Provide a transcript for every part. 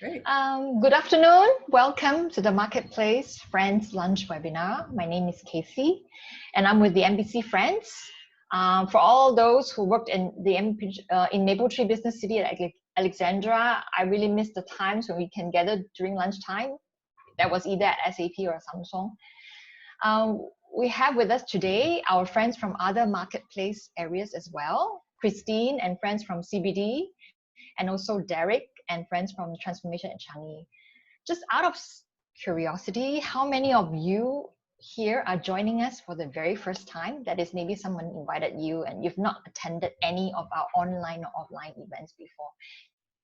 Great. Good afternoon. Welcome to the Marketplace Friends Lunch webinar. My name is Casey, and I'm with the MBC Friends. For all those who worked in the in Mapletree Business City at Alexandra, I really miss the times when we can gather during lunchtime. That was either at SAP or Samsung. We have with us today our friends from other marketplace areas as well, Christine and friends from CBD, and also Derek and friends from Transformation Changi. Just out of curiosity, how many of you here are joining us for the very first time? That is, maybe someone invited you and you've not attended any of our online or offline events before.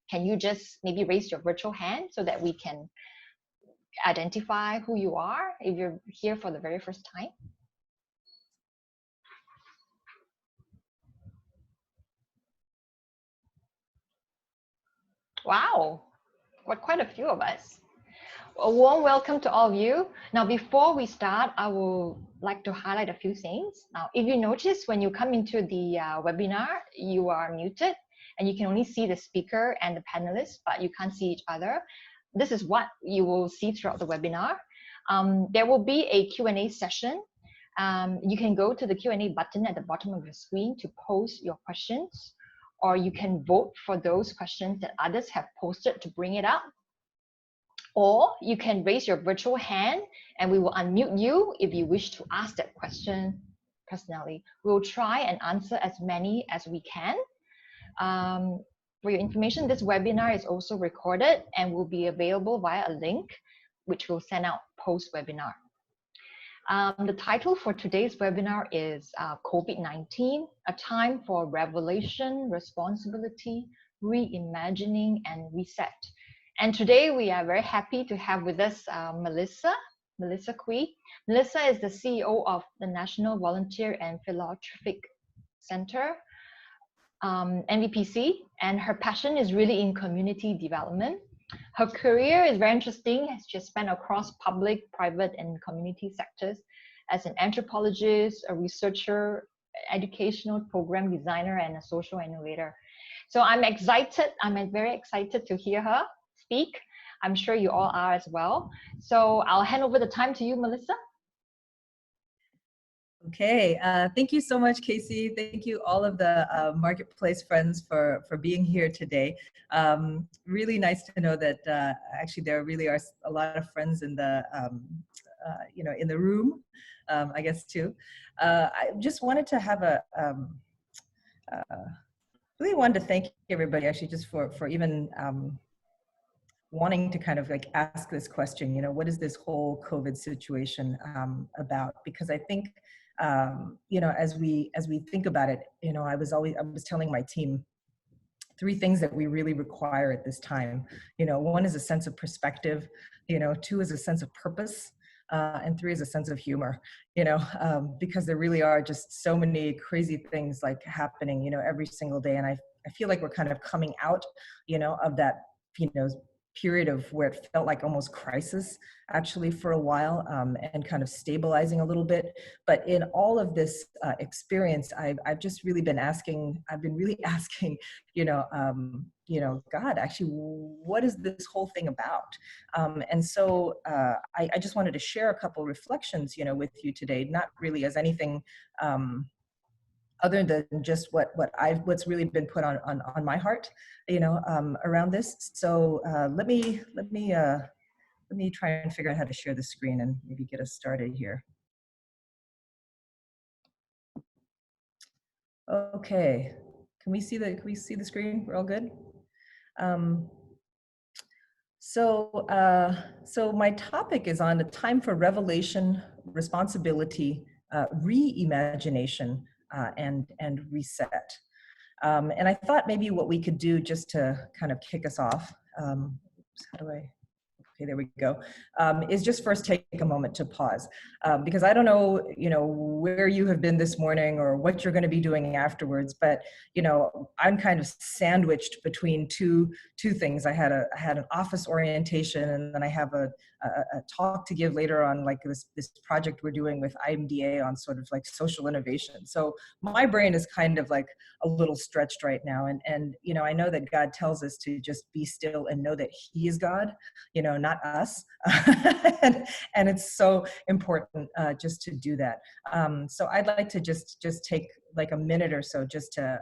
Can you just maybe raise your virtual hand so that we can identify who you are if you're here for the very first time? Wow, quite a few of us. A warm welcome to all of you. Now, before we start, I would like to highlight a few things. Now, if you notice, when you come into the webinar, you are muted and you can only see the speaker and the panelists, but you can't see each other. This is what you will see throughout the webinar. There will be a Q&A session. You can go to the Q&A button at the bottom of your screen to post your questions, or you can vote for those questions that others have posted to bring it up. Or you can raise your virtual hand and we will unmute you if you wish to ask that question personally. We'll try and answer as many as we can. For your information, this webinar is also recorded and will be available via a link, which we'll send out post-webinar. The title for today's webinar is COVID-19, a time for revelation, responsibility, reimagining, and reset. And today we are very happy to have with us Melissa Kwee. Melissa is the CEO of the National Volunteer Philanthropy Centre, NVPC, and her passion is really in community development. Her career is very interesting. She has spent across public, private, and community sectors as an anthropologist, a researcher, educational program designer, and a social innovator. So I'm very excited to hear her speak. I'm sure you all are as well. So I'll hand over the time to you, Melissa. Okay, thank you so much, Casey. Thank you all of the Marketplace friends for being here today. Really nice to know that actually there really are a lot of friends in the in the room, I guess too. I just wanted to have really wanted to thank everybody actually just for even wanting to kind of like ask this question, what is this whole COVID situation about? Because I think, as we think about it, I was telling my team 3 things that we really require at this time. 1 is a sense of perspective, 2 is a sense of purpose, and 3 is a sense of humor, because there really are just so many crazy things like happening, every single day. And I feel like we're kind of coming out, of that, period of where it felt like almost crisis actually for a while, and kind of stabilizing a little bit. But in all of this experience, I've just really been asking, God, actually, what is this whole thing about? And so I just wanted to share a couple reflections, with you today, not really as anything other than just what's really been put on my heart, around this. So let me try and figure out how to share the screen and maybe get us started here. Okay, can we see the screen? We're all good. So my topic is on the time for revelation, responsibility, reimagination, and reset. And I thought maybe what we could do just to kind of kick us off, okay, there we go, is just first take a moment to pause. Because I don't know, where you have been this morning or what you're going to be doing afterwards, but, I'm kind of sandwiched between two things. I had an office orientation, and then I have a talk to give later on, like this project we're doing with IMDA on sort of like social innovation. So my brain is kind of like a little stretched right now. And I know that God tells us to just be still and know that He is God, not us. and it's so important just to do that. So I'd like to just take like a minute or so just to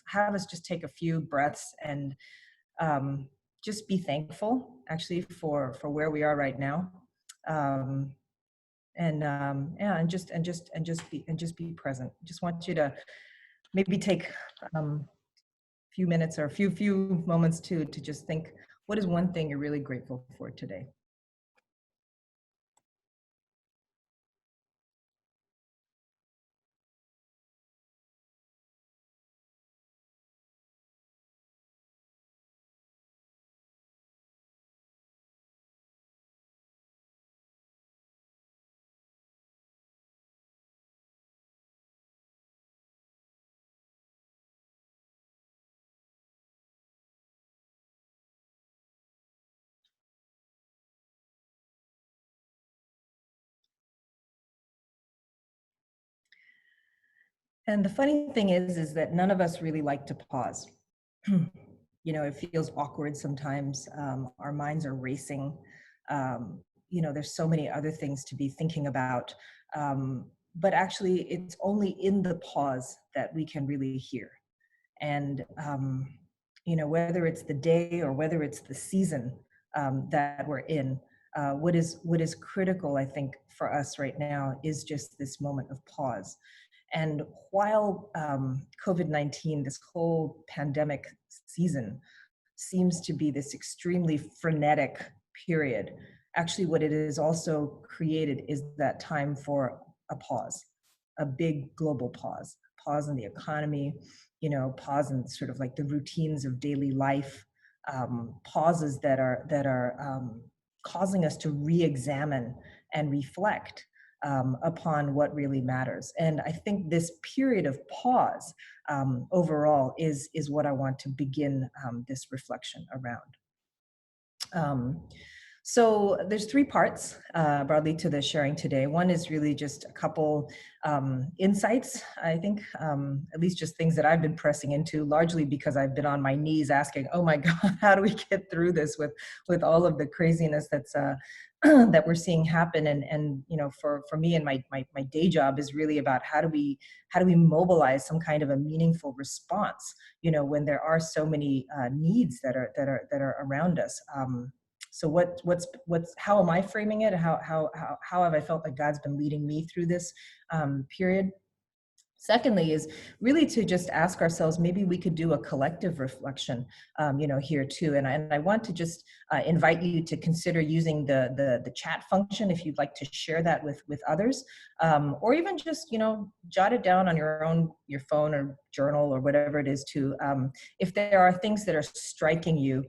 have us just take a few breaths and just be thankful actually for where we are right now. And just be present. Just want you to maybe take a few minutes or a few moments to just think, what is one thing you're really grateful for today? And the funny thing is that none of us really like to pause. It feels awkward sometimes. Our minds are racing. There's so many other things to be thinking about. But actually, it's only in the pause that we can really hear. And, whether it's the day or whether it's the season that we're in, what is critical, I think, for us right now is just this moment of pause. And while COVID-19, this whole pandemic season seems to be this extremely frenetic period, actually what it has also created is that time for a pause, a big global pause in the economy, pause in sort of like the routines of daily life, pauses that are causing us to re-examine and reflect upon what really matters. And I think this period of pause overall is what I want to begin this reflection around. So there's three parts broadly to the sharing today. One is really just a couple insights, I think, at least just things that I've been pressing into, largely because I've been on my knees asking, oh my God, how do we get through this with all of the craziness that's that we're seeing happen? And for me and my day job is really about how do we mobilize some kind of a meaningful response, when there are so many needs that are around us. So how am I framing it? How have I felt like God's been leading me through this period? Secondly is really to just ask ourselves, maybe we could do a collective reflection, here too. And I want to just invite you to consider using the chat function if you'd like to share that with others, or even just, jot it down on your phone or journal or whatever it is to, if there are things that are striking you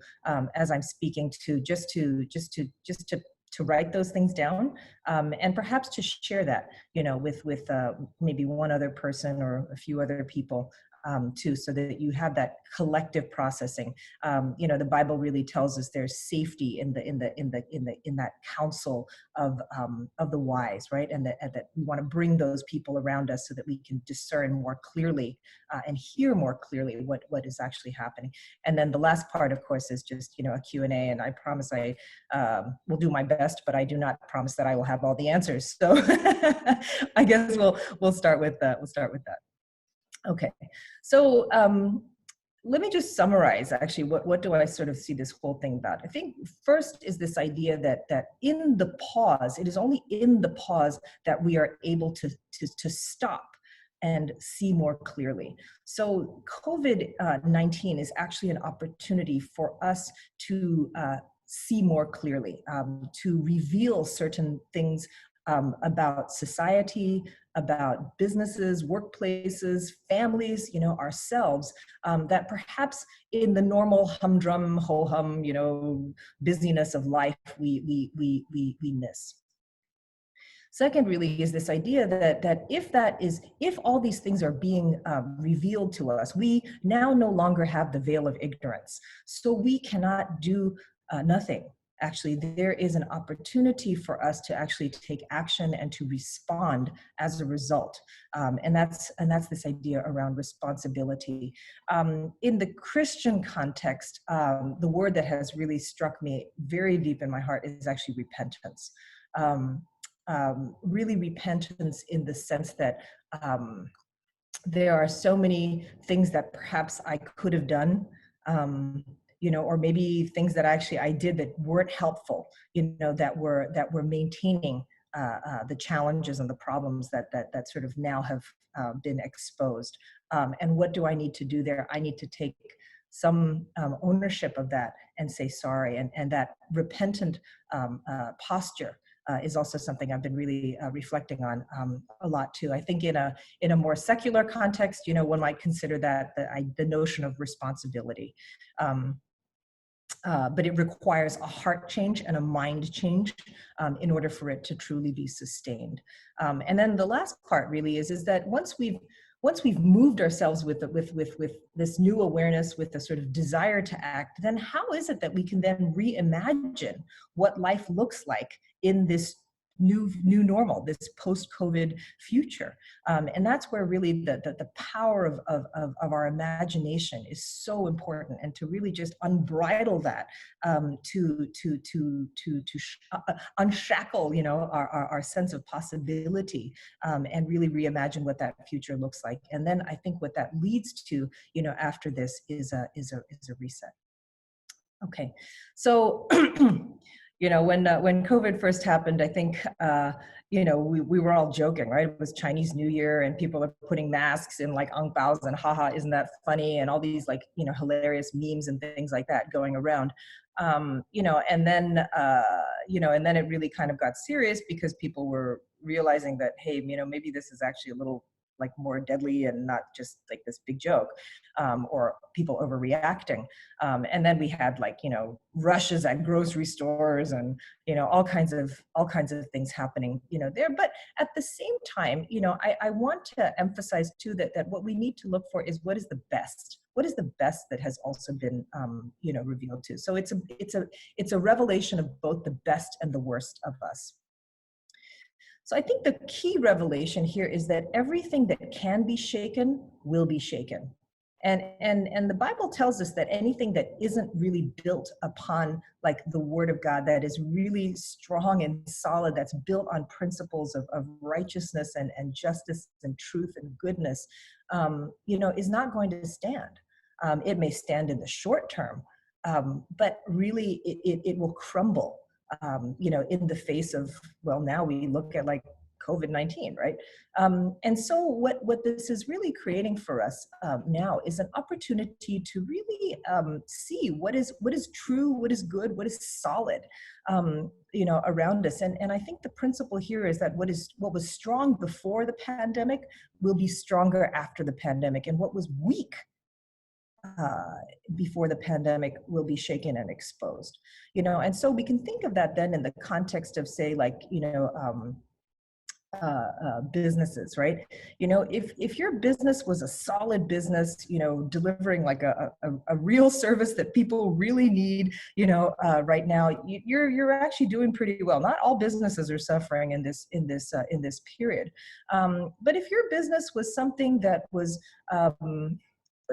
as I'm speaking to, just to write those things down, and perhaps to share that, with maybe one other person or a few other people too, so that you have that collective processing. The Bible really tells us there's safety in that counsel of the wise, right? And that we want to bring those people around us so that we can discern more clearly and hear more clearly what is actually happening. And then the last part, of course, is just a Q&A. And I promise I will do my best, but I do not promise that I will have all the answers. So I guess we'll start with that. Okay, so let me just summarize actually what do I sort of see this whole thing about. I think first is this idea that in the pause, it is only in the pause that we are able to stop and see more clearly. So COVID-19 is actually an opportunity for us to see more clearly, to reveal certain things about society, about businesses, workplaces, families, you know, ourselves, that perhaps in the normal humdrum, ho-hum, you know, busyness of life, we miss. Second, really, is this idea that if all these things are being revealed to us, we now no longer have the veil of ignorance. So we cannot do nothing. Actually, there is an opportunity for us to actually take action and to respond as a result. And that's this idea around responsibility. In the Christian context, the word that has really struck me very deep in my heart is actually repentance. Really repentance in the sense that there are so many things that perhaps I could have done, you know, or maybe things that actually I did that weren't helpful, you know, that were maintaining the challenges and the problems that sort of now have been exposed. And what do I need to do there? I need to take some ownership of that and say sorry, and that repentant posture is also something I've been really reflecting on a lot too. I think in a more secular context, you know, one might consider that the notion of responsibility. But it requires a heart change and a mind change in order for it to truly be sustained. And then the last part really is that once we've moved ourselves with this new awareness, with the sort of desire to act, then how is it that we can then reimagine what life looks like in this new normal, this post-COVID future? And that's where really the power of our imagination is so important, and to really just unbridle that, to unshackle, you know, our sense of possibility, and really reimagine what that future looks like. And then I think what that leads to, you know, after this is a reset. Okay, so you know, when COVID first happened, I think you know, we were all joking, right? It was Chinese New Year, and people are putting masks in like ang baos and haha, isn't that funny? And all these like, you know, hilarious memes and things like that going around. You know, and then you know, and then it really kind of got serious because people were realizing that, hey, you know, maybe this is actually a little like more deadly and not just like this big joke, or people overreacting. And then we had like, you know, rushes at grocery stores and, you know, all kinds of things happening, you know, there. But at the same time, you know, I want to emphasize too that what we need to look for is what is the best. What is the best that has also been, you know, revealed to? So it's a revelation of both the best and the worst of us. So I think the key revelation here is that everything that can be shaken will be shaken. And the Bible tells us that anything that isn't really built upon like the Word of God, that is really strong and solid, that's built on principles of righteousness and justice and truth and goodness, you know, is not going to stand. It may stand in the short term, but really it will crumble. You know, in the face of, well, now we look at like COVID-19, right? And so what this is really creating for us now is an opportunity to really see what is true, what is good, what is solid, you know, around us. And I think the principle here is that what was strong before the pandemic will be stronger after the pandemic, and what was weak before the pandemic will be shaken and exposed, you know. And so we can think of that then in the context of, say, like, you know, businesses, right? You know, if your business was a solid business, you know, delivering like a real service that people really need, you know, right now, you're actually doing pretty well. Not all businesses are suffering in this period, but if your business was something that was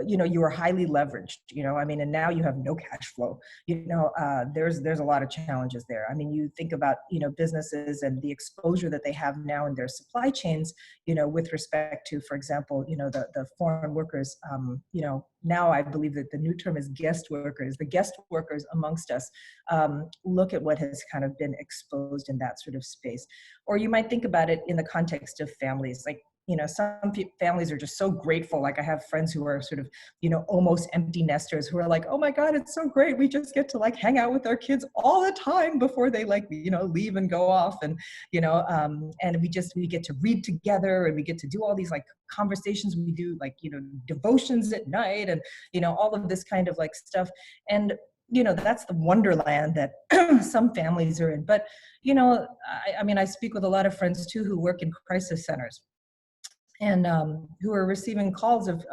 you know, you were highly leveraged, you know, I mean, and now you have no cash flow, you know, there's a lot of challenges there. I mean, you think about, you know, businesses and the exposure that they have now in their supply chains, you know, with respect to, for example, you know, the foreign workers, you know, now I believe that the new term is guest workers, the guest workers amongst us. Look at what has kind of been exposed in that sort of space. Or you might think about it in the context of families. Like, some families are just so grateful. Like I have friends who are sort of, almost empty nesters who are like, oh my God, it's so great. We just get to like hang out with our kids all the time before they like, leave and go off. And, and we get to read together, and we get to do all these like conversations. We do like, devotions at night, and, all of this kind of like stuff. And, that's the wonderland that some families are in. But, I mean, I speak with a lot of friends too who work in crisis centers, and who are receiving calls of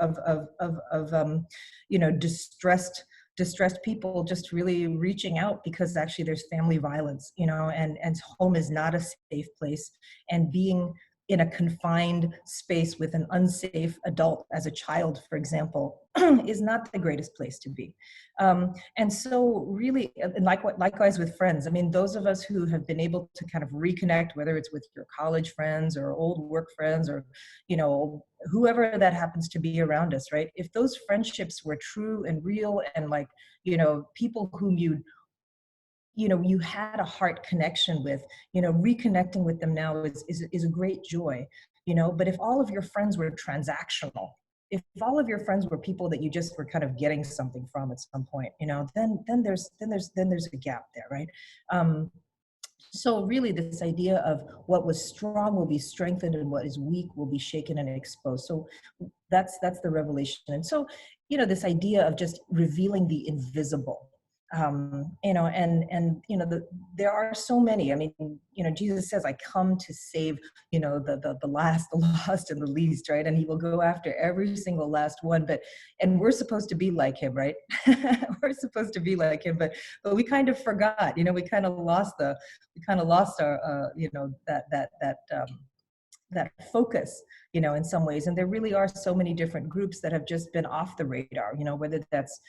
distressed people just really reaching out because actually there's family violence, and home is not a safe place, and being in a confined space with an unsafe adult as a child, for example, is not the greatest place to be. And so really, and likewise with friends, I mean, those of us who have been able to kind of reconnect, whether it's with your college friends or old work friends or, whoever that happens to be around us, right? If those friendships were true and real, and like, people whom you had a heart connection with, reconnecting with them now is a great joy, but if all of your friends were transactional, if all of your friends were people that you just were kind of getting something from at some point, then there's a gap there, right? So really this idea of what was strong will be strengthened, and what is weak will be shaken and exposed. So that's the revelation. And so, this idea of just revealing the invisible, there are so many. I mean, Jesus says, I come to save, the last, the lost, and the least, right? And he will go after every single last one. And we're supposed to be like him, right? We're supposed to be like him, but we kind of forgot, we kind of lost our, that focus, in some ways. And there really are so many different groups that have just been off the radar, whether that's,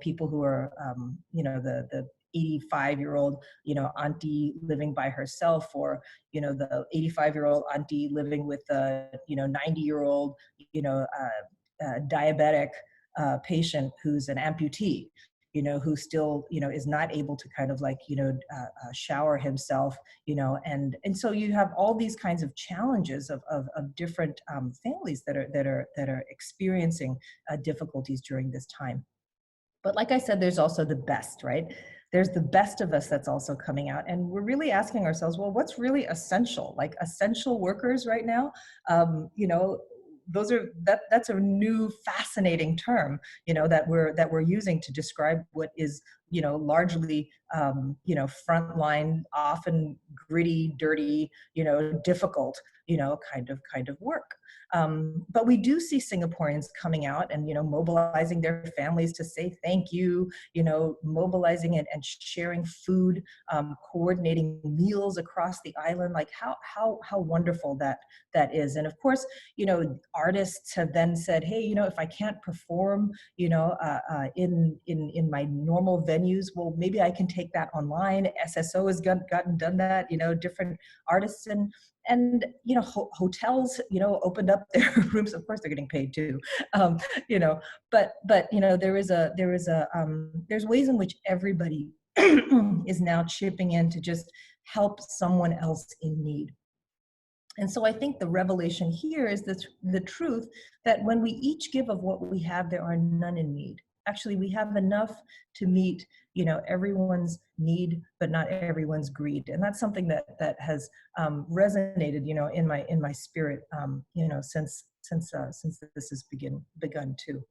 people who are, the 85-year-old, auntie living by herself, or, the 85-year-old auntie living with a, 90-year-old, diabetic patient who's an amputee, who still, is not able to kind of like, shower himself, and so you have all these kinds of challenges of different families that are experiencing difficulties during this time. But like I said, there's also the best, right? There's the best of us that's also coming out. And we're really asking ourselves, well, what's really essential? Like essential workers right now, that's a new fascinating term, that we're using to describe what is, largely, frontline, often gritty, dirty, difficult, kind of work. But we do see Singaporeans coming out and, mobilizing their families to say thank you, mobilizing and sharing food, coordinating meals across the island. Like how wonderful that is. And of course, artists have then said, hey, if I can't perform, in my normal venues, well, maybe I can take that online. SSO has done that, different artists and hotels, opened up their rooms. Of course, they're getting paid too, but there's ways in which everybody is now chipping in to just help someone else in need. And so I think the revelation here is the truth that when we each give of what we have, there are none in need. Actually, we have enough to meet, everyone's need, but not everyone's greed. And that's something that has resonated, in my spirit, since this has begun too.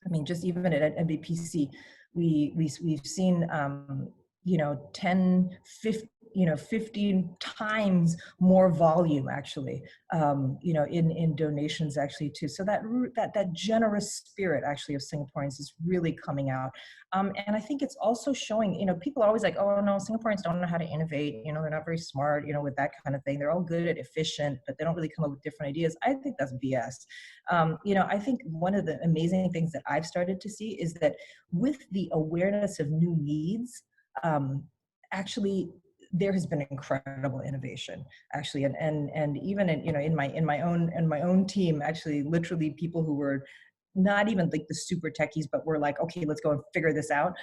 I mean, just even at NBPC, we've seen 10, 15 times more volume actually, in donations actually too. So that generous spirit actually of Singaporeans is really coming out. And I think it's also showing, people are always like, oh no, Singaporeans don't know how to innovate, they're not very smart, with that kind of thing. They're all good at efficient, but they don't really come up with different ideas. I think that's BS. I think one of the amazing things that I've started to see is that with the awareness of new needs, actually there has been incredible innovation actually, and even in my own team, actually literally people who were not even like the super techies, but were like, okay, let's go and figure this out,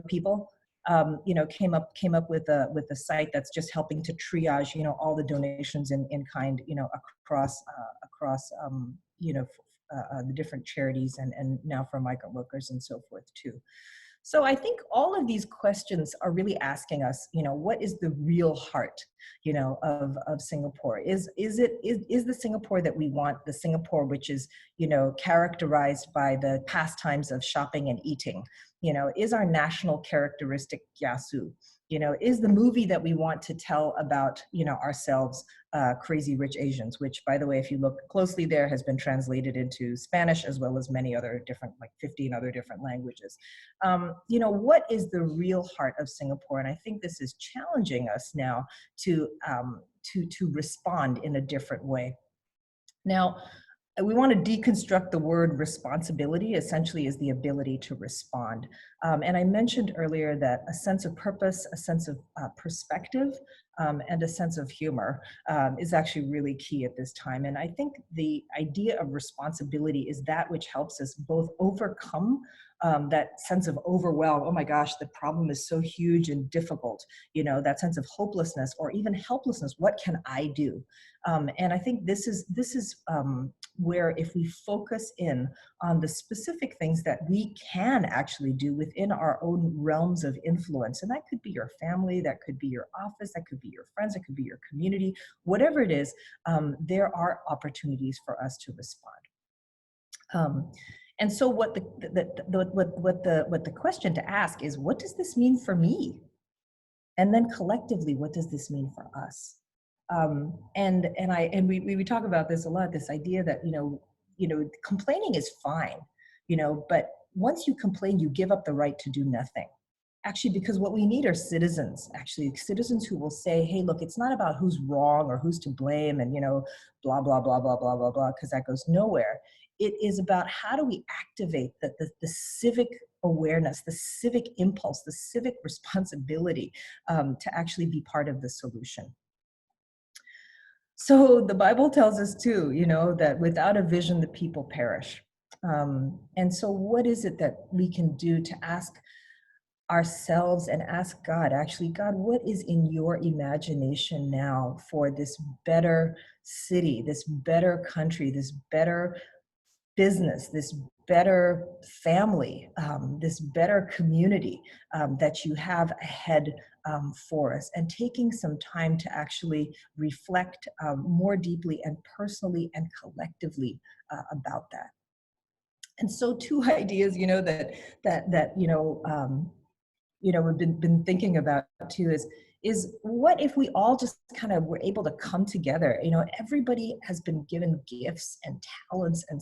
people came up with a site that's just helping to triage, all the donations in kind, across the different charities and now for migrant workers and so forth too. So I think all of these questions are really asking us, what is the real heart, of Singapore? Is the Singapore that we want, the Singapore which is, characterized by the pastimes of shopping and eating? Is our national characteristic Yasu? Is the movie that we want to tell about, ourselves, Crazy Rich Asians, which, by the way, if you look closely there, has been translated into Spanish as well as many other different, like 15 other different languages. What is the real heart of Singapore? And I think this is challenging us now to respond in a different way. Now, we want to deconstruct the word responsibility, essentially is the ability to respond. And I mentioned earlier that a sense of purpose, a sense of perspective, and a sense of humor is actually really key at this time. And I think the idea of responsibility is that which helps us both overcome that sense of overwhelm. Oh my gosh, the problem is so huge and difficult, that sense of hopelessness or even helplessness. What can I do? And I think this is where if we focus in on the specific things that we can actually do within our own realms of influence, and that could be your family, that could be your office, that could be your friends, that could be your community, whatever it is, there are opportunities for us to respond. And so what the question to ask is, what does this mean for me? And then collectively, what does this mean for us? And we talk about this a lot, this idea that, complaining is fine, but once you complain, you give up the right to do nothing. Actually, because what we need are citizens who will say, hey, look, it's not about who's wrong or who's to blame and, blah, blah, blah, blah, blah, blah, blah, because that goes nowhere. It is about how do we activate the civic awareness, the civic impulse, the civic responsibility to actually be part of the solution. So the Bible tells us too, that without a vision, the people perish. And so what is it that we can do to ask ourselves and ask God, actually, God, what is in your imagination now for this better city, this better country, this better business, this better family, this better community that you have ahead for us, and taking some time to actually reflect more deeply and personally and collectively about that. And so two ideas, we've been thinking about too is what if we all just kind of were able to come together? Everybody has been given gifts and talents and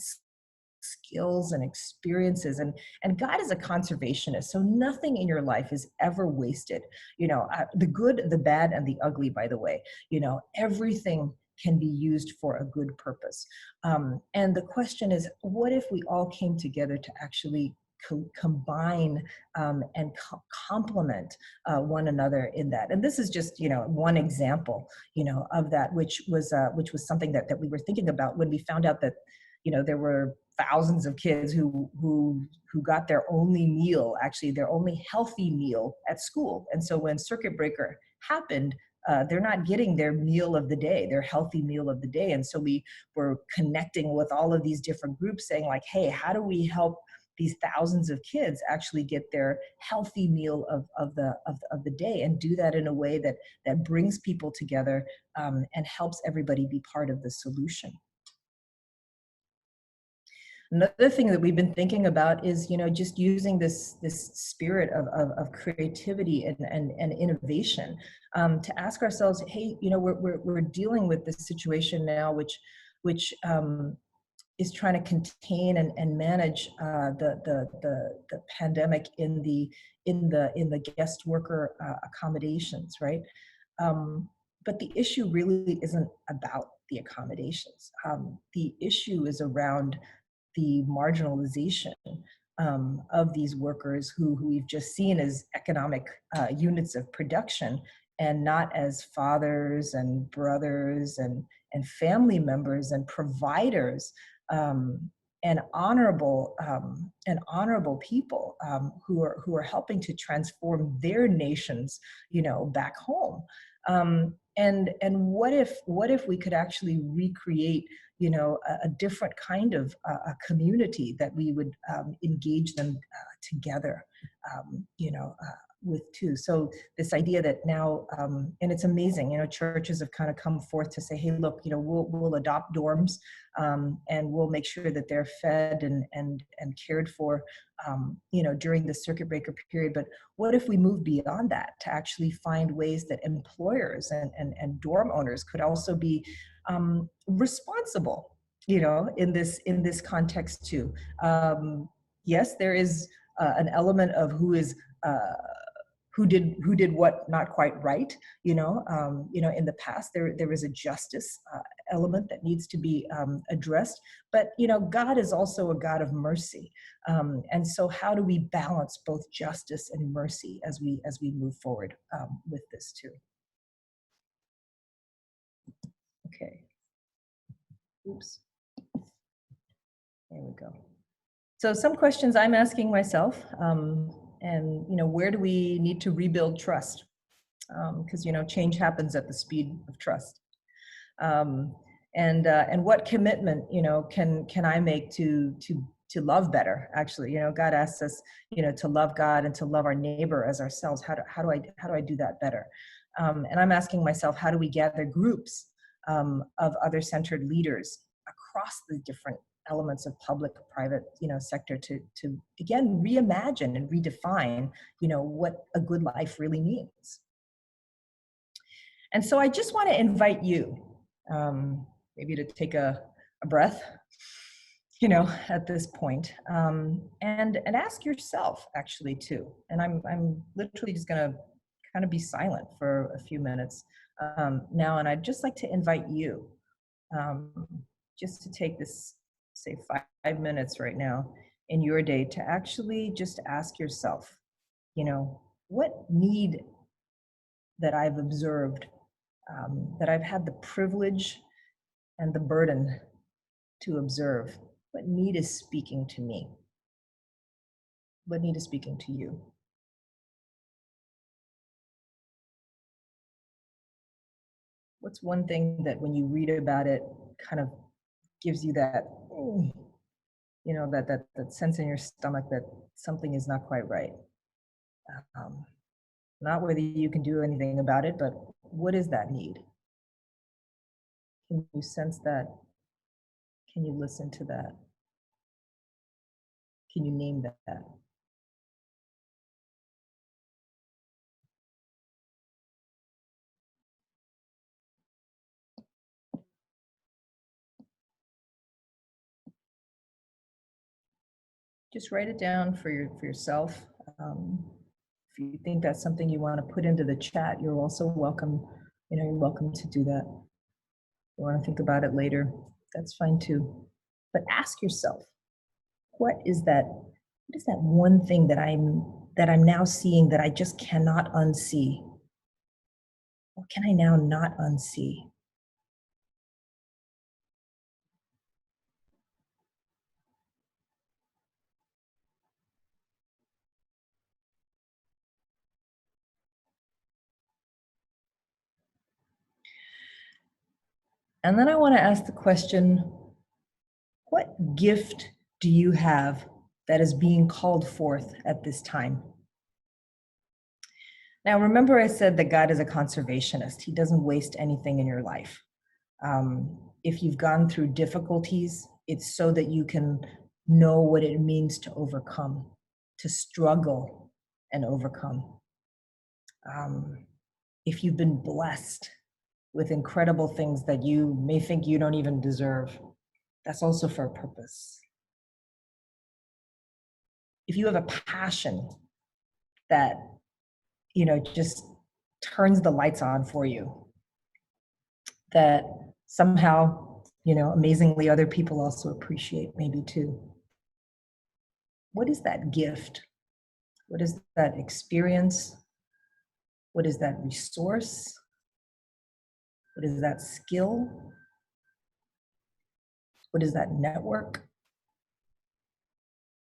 skills and experiences, and God is a conservationist, so nothing in your life is ever wasted. The good, the bad, and the ugly, by the way, everything can be used for a good purpose. And the question is, what if we all came together to actually combine and complement one another in that? And this is just one example of that, which was something that we were thinking about when we found out that there were thousands of kids who got their only meal, actually their only healthy meal, at school. And so when circuit breaker happened, they're not getting their meal of the day, their healthy meal of the day. And so we were connecting with all of these different groups saying like, hey, how do we help these thousands of kids actually get their healthy meal of the day, and do that in a way that brings people together and helps everybody be part of the solution. Another thing that we've been thinking about is, just using this spirit of creativity and innovation to ask ourselves, hey, we're dealing with this situation now, which is trying to contain and manage the pandemic in the guest worker accommodations, right? But the issue really isn't about the accommodations. The issue is around the marginalization of these workers who we've just seen as economic units of production, and not as fathers and brothers and family members and providers honorable people who are helping to transform their nations, back home. And what if we could actually recreate, a different kind of a community that we would engage them together, with too. So this idea that now, and it's amazing, churches have kind of come forth to say, hey, look, we'll adopt dorms, and we'll make sure that they're fed and cared for, during the circuit breaker period. But what if we move beyond that to actually find ways that employers and dorm owners could also be responsible, in this context too. Yes, there is an element of who did what not quite right, in the past. There is a justice element that needs to be addressed, but God is also a God of mercy, and so how do we balance both justice and mercy as we move forward with this too? Okay. Oops. There we go. So some questions I'm asking myself, and where do we need to rebuild trust? Because change happens at the speed of trust. And what commitment can I make to love better? Actually, God asks us to love God and to love our neighbor as ourselves. How do I do that better? And I'm asking myself, how do we gather groups of other-centered leaders across the different elements of public, private, sector to again reimagine and redefine, what a good life really means. And so I just want to invite you, maybe to take a breath, at this point, and ask yourself actually too. And I'm literally just going to kind of be silent for a few minutes now, and I'd just like to invite you just to take this, say, 5 minutes right now in your day to actually just ask yourself, what need that I've observed, that I've had the privilege and the burden to observe, what need is speaking to me? What need is speaking to you? What's one thing that when you read about it kind of gives you that, that sense in your stomach that something is not quite right? Not whether you can do anything about it, but what is that need? Can you sense that? Can you listen to that? Can you name that? Just write it down for yourself. If you think that's something you want to put into the chat, you're also welcome. You're welcome to do that. If you want to think about it later, that's fine too. But ask yourself, what is that one thing that I'm now seeing that I just cannot unsee? What can I now not unsee? And then I want to ask the question, what gift do you have that is being called forth at this time? Now, remember I said that God is a conservationist. He doesn't waste anything in your life. If you've gone through difficulties, it's so that you can know what it means to overcome, to struggle and overcome. If you've been blessed with incredible things that you may think you don't even deserve, that's also for a purpose. If you have a passion that, just turns the lights on for you, that somehow, amazingly other people also appreciate maybe too. What is that gift? What is that experience? What is that resource? What is that skill? What is that network?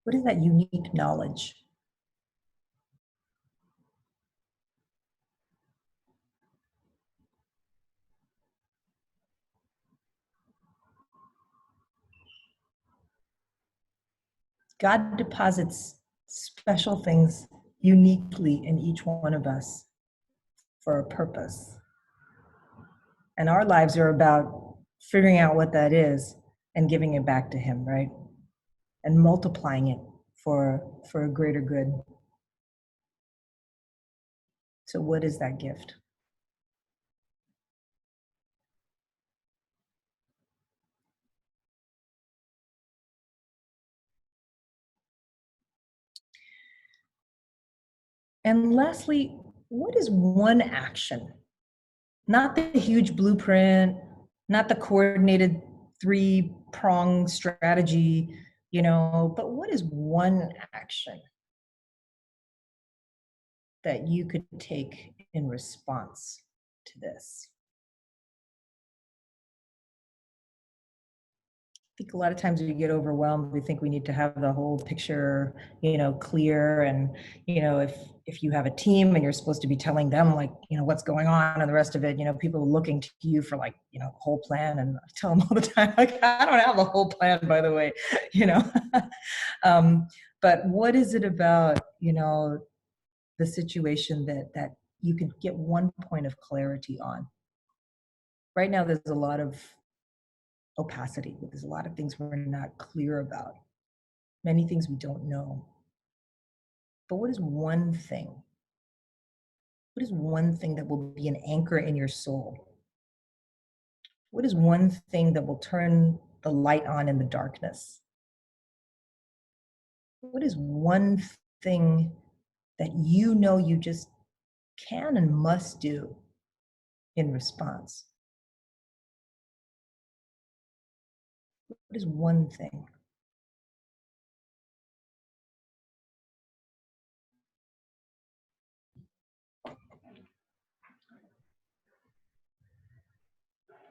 What is that unique knowledge? God deposits special things uniquely in each one of us for a purpose. And our lives are about figuring out what that is and giving it back to Him, right? And multiplying it for a greater good. So what is that gift? And lastly, what is one action? Not the huge blueprint, not the coordinated three-pronged strategy, but what is one action that you could take in response to this? I think a lot of times we get overwhelmed. We think we need to have the whole picture, clear. And, if you have a team and you're supposed to be telling them like, what's going on and the rest of it, people are looking to you for like, whole plan. And I tell them all the time, like, I don't have a whole plan, by the way, but what is it about, the situation that you can get one point of clarity on? Right now, there's a lot of opacity. There's a lot of things we're not clear about, many things we don't know. But what is one thing? What is one thing that will be an anchor in your soul? What is one thing that will turn the light on in the darkness? What is one thing that you just can and must do in response? What is one thing?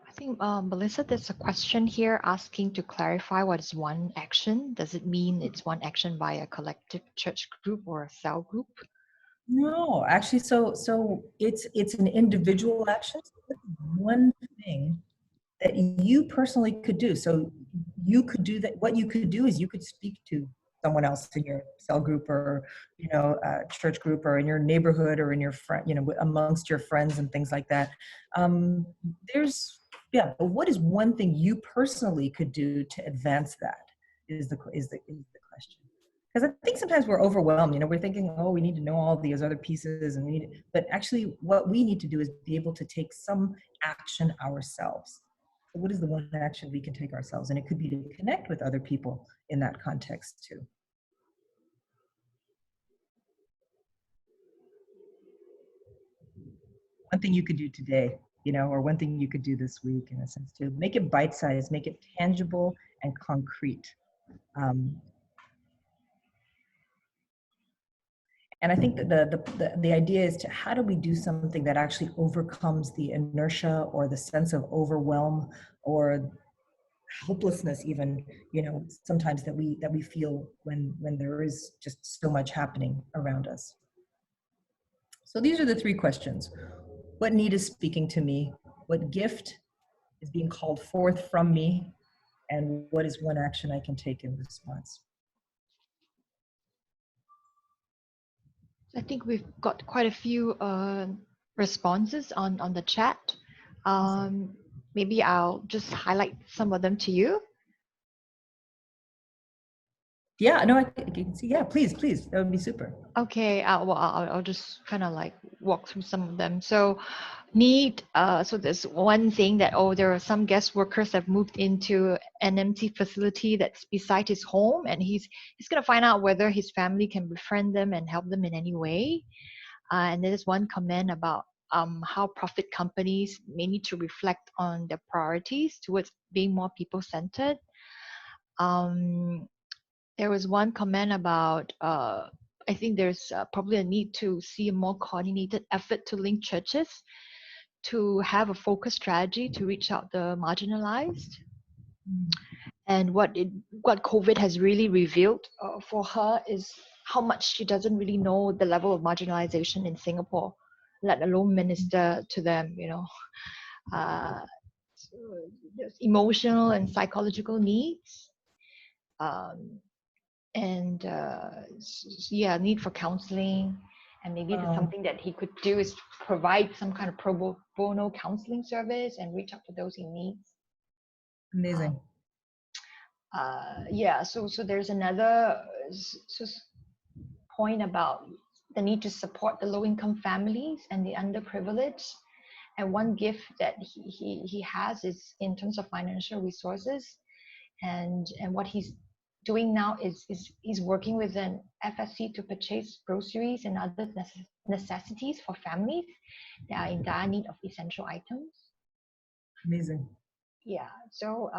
I think, Melissa, there's a question here asking to clarify what is one action. Does it mean it's one action by a collective church group or a cell group? No, actually, so it's an individual action. One thing that you personally could do. So you could do that. What you could do is you could speak to someone else in your cell group or, church group or in your neighborhood or in your friend, amongst your friends and things like that. But what is one thing you personally could do to advance that is the question. Because I think sometimes we're overwhelmed, we're thinking, oh, we need to know all these other pieces and but actually what we need to do is be able to take some action ourselves. So what is the one action we can take ourselves? And it could be to connect with other people in that context too. One thing you could do today, or one thing you could do this week in a sense too. Make it bite-sized, make it tangible and concrete. And I think that the idea is to how do we do something that actually overcomes the inertia or the sense of overwhelm or hopelessness even, sometimes that we feel when there is just so much happening around us. So these are the three questions. What need is speaking to me? What gift is being called forth from me? And what is one action I can take in response? I think we've got quite a few responses on the chat. Maybe I'll just highlight some of them to you. Yeah, no, I can see. Yeah, please, that would be super. Okay, I'll just kind of like walk through some of them. So so there's one thing that, there are some guest workers that moved into an empty facility that's beside his home, and he's going to find out whether his family can befriend them and help them in any way. And there's one comment about how profit companies may need to reflect on their priorities towards being more people-centered. There was one comment about I think there's probably a need to see a more coordinated effort to link churches to have a focused strategy to reach out the marginalized. And what COVID has really revealed for her is how much she doesn't really know the level of marginalization in Singapore, let alone minister to them, uh, there's emotional and psychological needs, um, and yeah, need for counseling. And maybe there's Wow, something that he could do is provide some kind of pro bono counseling service and reach out to those in need. Um, amazing. yeah, so there's another point about the need to support the low-income families and the underprivileged. And one gift that he has is in terms of financial resources. And what he's doing now is he's working with an FSC to purchase groceries and other necessities for families that are in dire need of essential items. Amazing. Yeah, so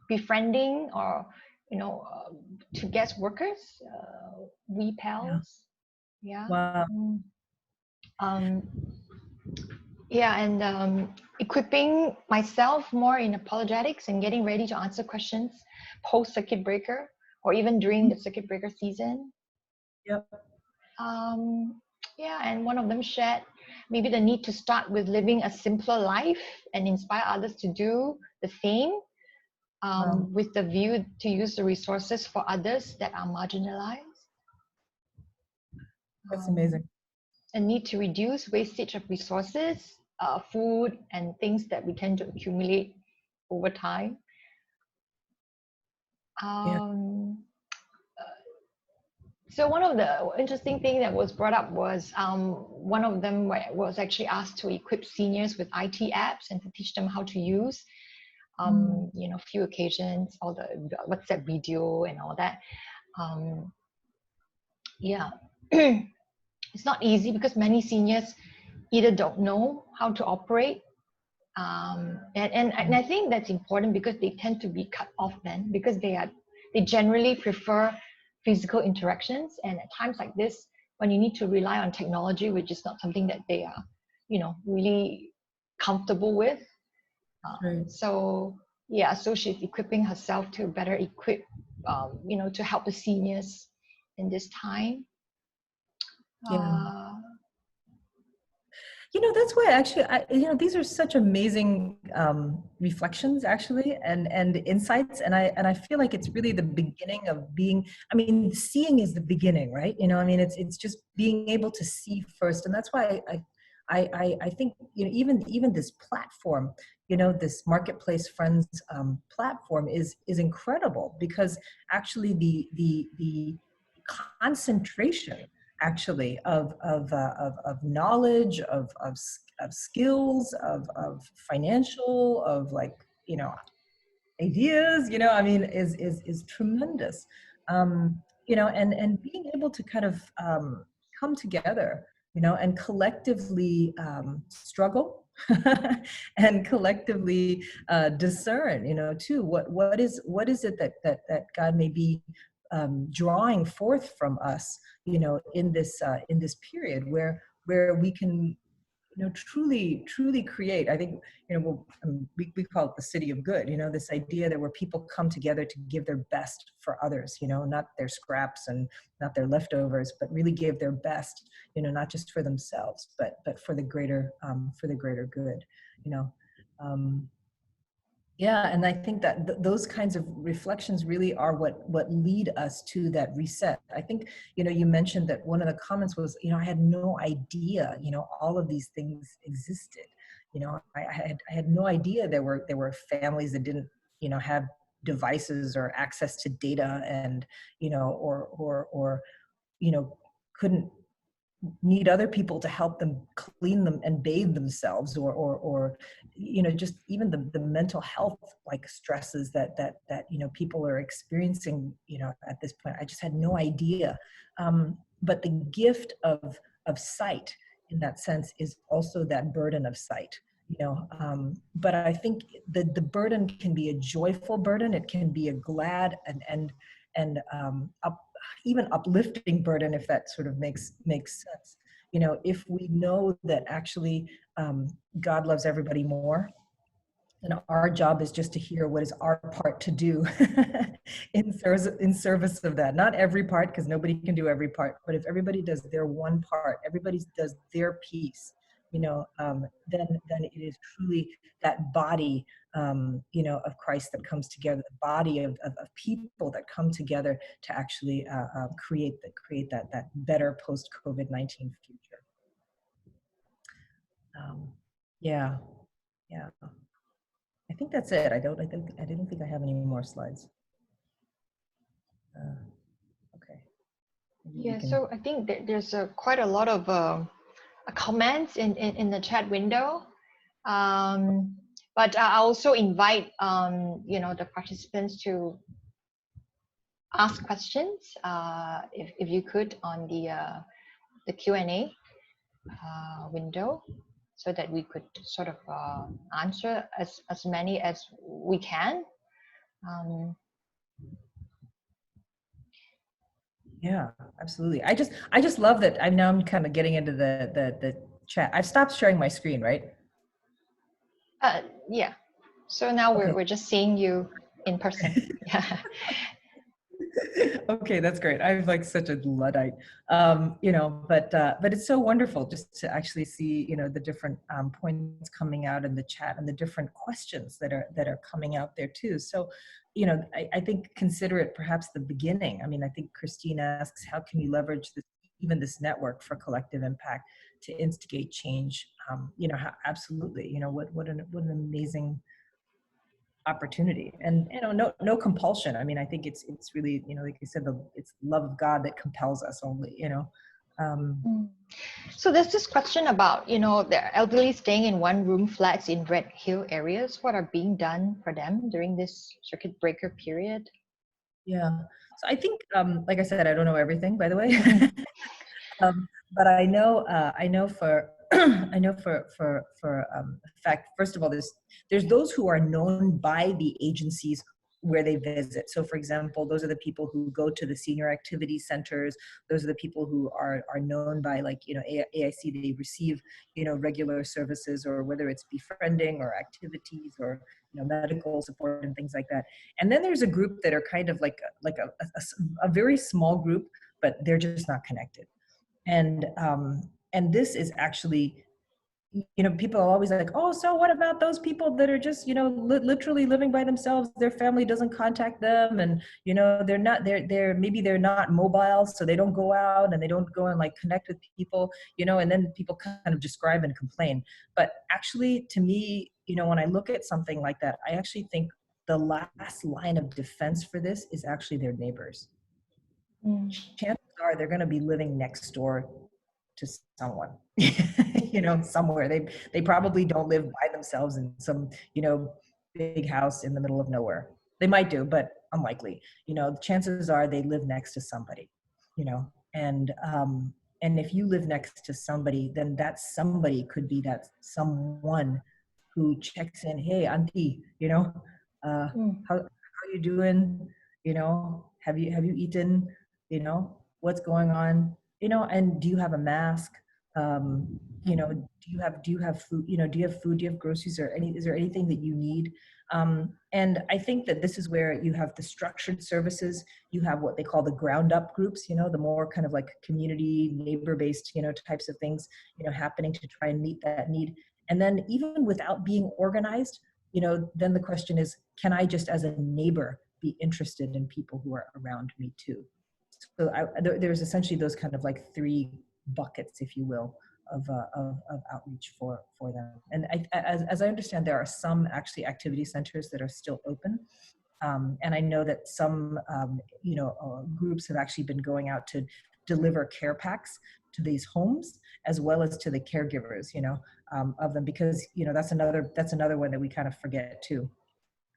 befriending or to guest workers, we Yeah. pals. Yeah. Wow. Mm. um yeah, and equipping myself more in apologetics and getting ready to answer questions post circuit breaker or even during the circuit breaker season. Yep. Yeah, and one of them shared maybe the need to start with living a simpler life and inspire others to do the same, Wow. with the view to use the resources for others that are marginalized. That's Um, amazing. a need to reduce wastage of resources, food, and things that we tend to accumulate over time. Yeah. Um, so one of the interesting thing that was brought up was one of them was actually asked to equip seniors with IT apps and to teach them how to use Mm. few occasions, all the WhatsApp video and all that. Yeah. It's not easy because many seniors either don't know how to operate, and I think that's important because they tend to be cut off then because they generally prefer physical interactions, and at times like this when you need to rely on technology which is not something that they are really comfortable with, Right. so yeah, so she's equipping herself to better equip to help the seniors in this time. Yeah. uh, That's why actually, these are such amazing reflections actually, and insights, and I feel like it's really the beginning of being. I mean, seeing is the beginning, right? I mean, it's just being able to see first, and that's why I think even this platform, this Marketplace Friends platform is incredible because actually the concentration actually of knowledge of skills of financial of ideas I mean is tremendous and being able to kind of come together and collectively struggle and collectively discern too what is it that God may be drawing forth from us in this period where we can truly create. I think we call it the city of good, this idea that where people come together to give their best for others, not their scraps and not their leftovers, but really give their best, not just for themselves but for the greater good. you know um, yeah, and I think that those kinds of reflections really are what lead us to that reset. I think you mentioned that one of the comments was I had no idea all of these things existed. I had no idea there were families that didn't have devices or access to data and or couldn't need other people to help them clean them and bathe themselves or just even the mental health like stresses that people are experiencing at this point. I just had no idea. But the gift of sight in that sense is also that burden of sight. But I think the burden can be a joyful burden. It can be a glad and even uplifting burden, if that sort of makes sense. If we know that actually God loves everybody more, And our job is just to hear what is our part to do in service of that. Not every part, because nobody can do every part, but if everybody does their one part, everybody does their piece, then it is truly that body, of Christ that comes together, the body of people that come together to actually create that better post COVID-19 future. Yeah, yeah. I think that's it. I didn't think I have any more slides. Okay. Maybe Yeah, so I think that there's quite a lot of comments in the chat window. But I also invite the participants to ask questions if you could on the Q&A window, so that we could sort of answer as many as we can. Yeah, absolutely. I just love that. I'm kind of getting into the chat. I've stopped sharing my screen, right? Yeah. So now Okay. we're just seeing you in person. Yeah. Okay, that's great. I'm like such a Luddite, but it's so wonderful just to actually see, the different points coming out in the chat and the different questions that are coming out there too. So, I think consider it perhaps the beginning. I mean, I think Christine asks, how can you leverage even this network for collective impact to instigate change? Absolutely. What an amazing opportunity, and no compulsion. I mean, I think it's really, like you said, it's love of God that compels us only. So there's this question about the elderly staying in one room flats in Red Hill areas. What are being done for them during this circuit breaker period? Yeah, so I think like I said, I don't know everything, by the way. But I know for I know for a fact, first of all, there's those who are known by the agencies where they visit. So for example, those are the people who go to the senior activity centers. Those are the people who are known by, like, AIC, they receive, regular services, or whether it's befriending or activities or, medical support and things like that. And then there's a group that are kind of like a very small group, but they're just not connected. And this is actually, people are always like, oh, so what about those people that are just, literally living by themselves? Their family doesn't contact them, and maybe they're not mobile, so they don't go out and they don't go and like connect with people, and then people kind of describe and complain. But actually, to me, when I look at something like that, I actually think the last line of defense for this is actually their neighbors. Chances are they're going to be living next door to someone, somewhere. They probably don't live by themselves in some, big house in the middle of nowhere. They might do, but unlikely. The chances are they live next to somebody, and if you live next to somebody, then that somebody could be that someone who checks in. Hey, auntie, how are you doing? Have you eaten? What's going on? And do you have a mask? Do you have food? Do you have food? Do you have groceries, or is there anything that you need? And I think that this is where you have the structured services. You have what they call the ground up groups, the more kind of like community, neighbor-based, types of things, happening to try and meet that need. And then even without being organized, then the question is, can I just as a neighbor be interested in people who are around me too? So there's essentially those kind of like three buckets, if you will, of outreach for them. And as I understand, there are some actually activity centers that are still open. And I know that some, groups have actually been going out to deliver care packs to these homes, as well as to the caregivers, of them, because, that's another one that we kind of forget too.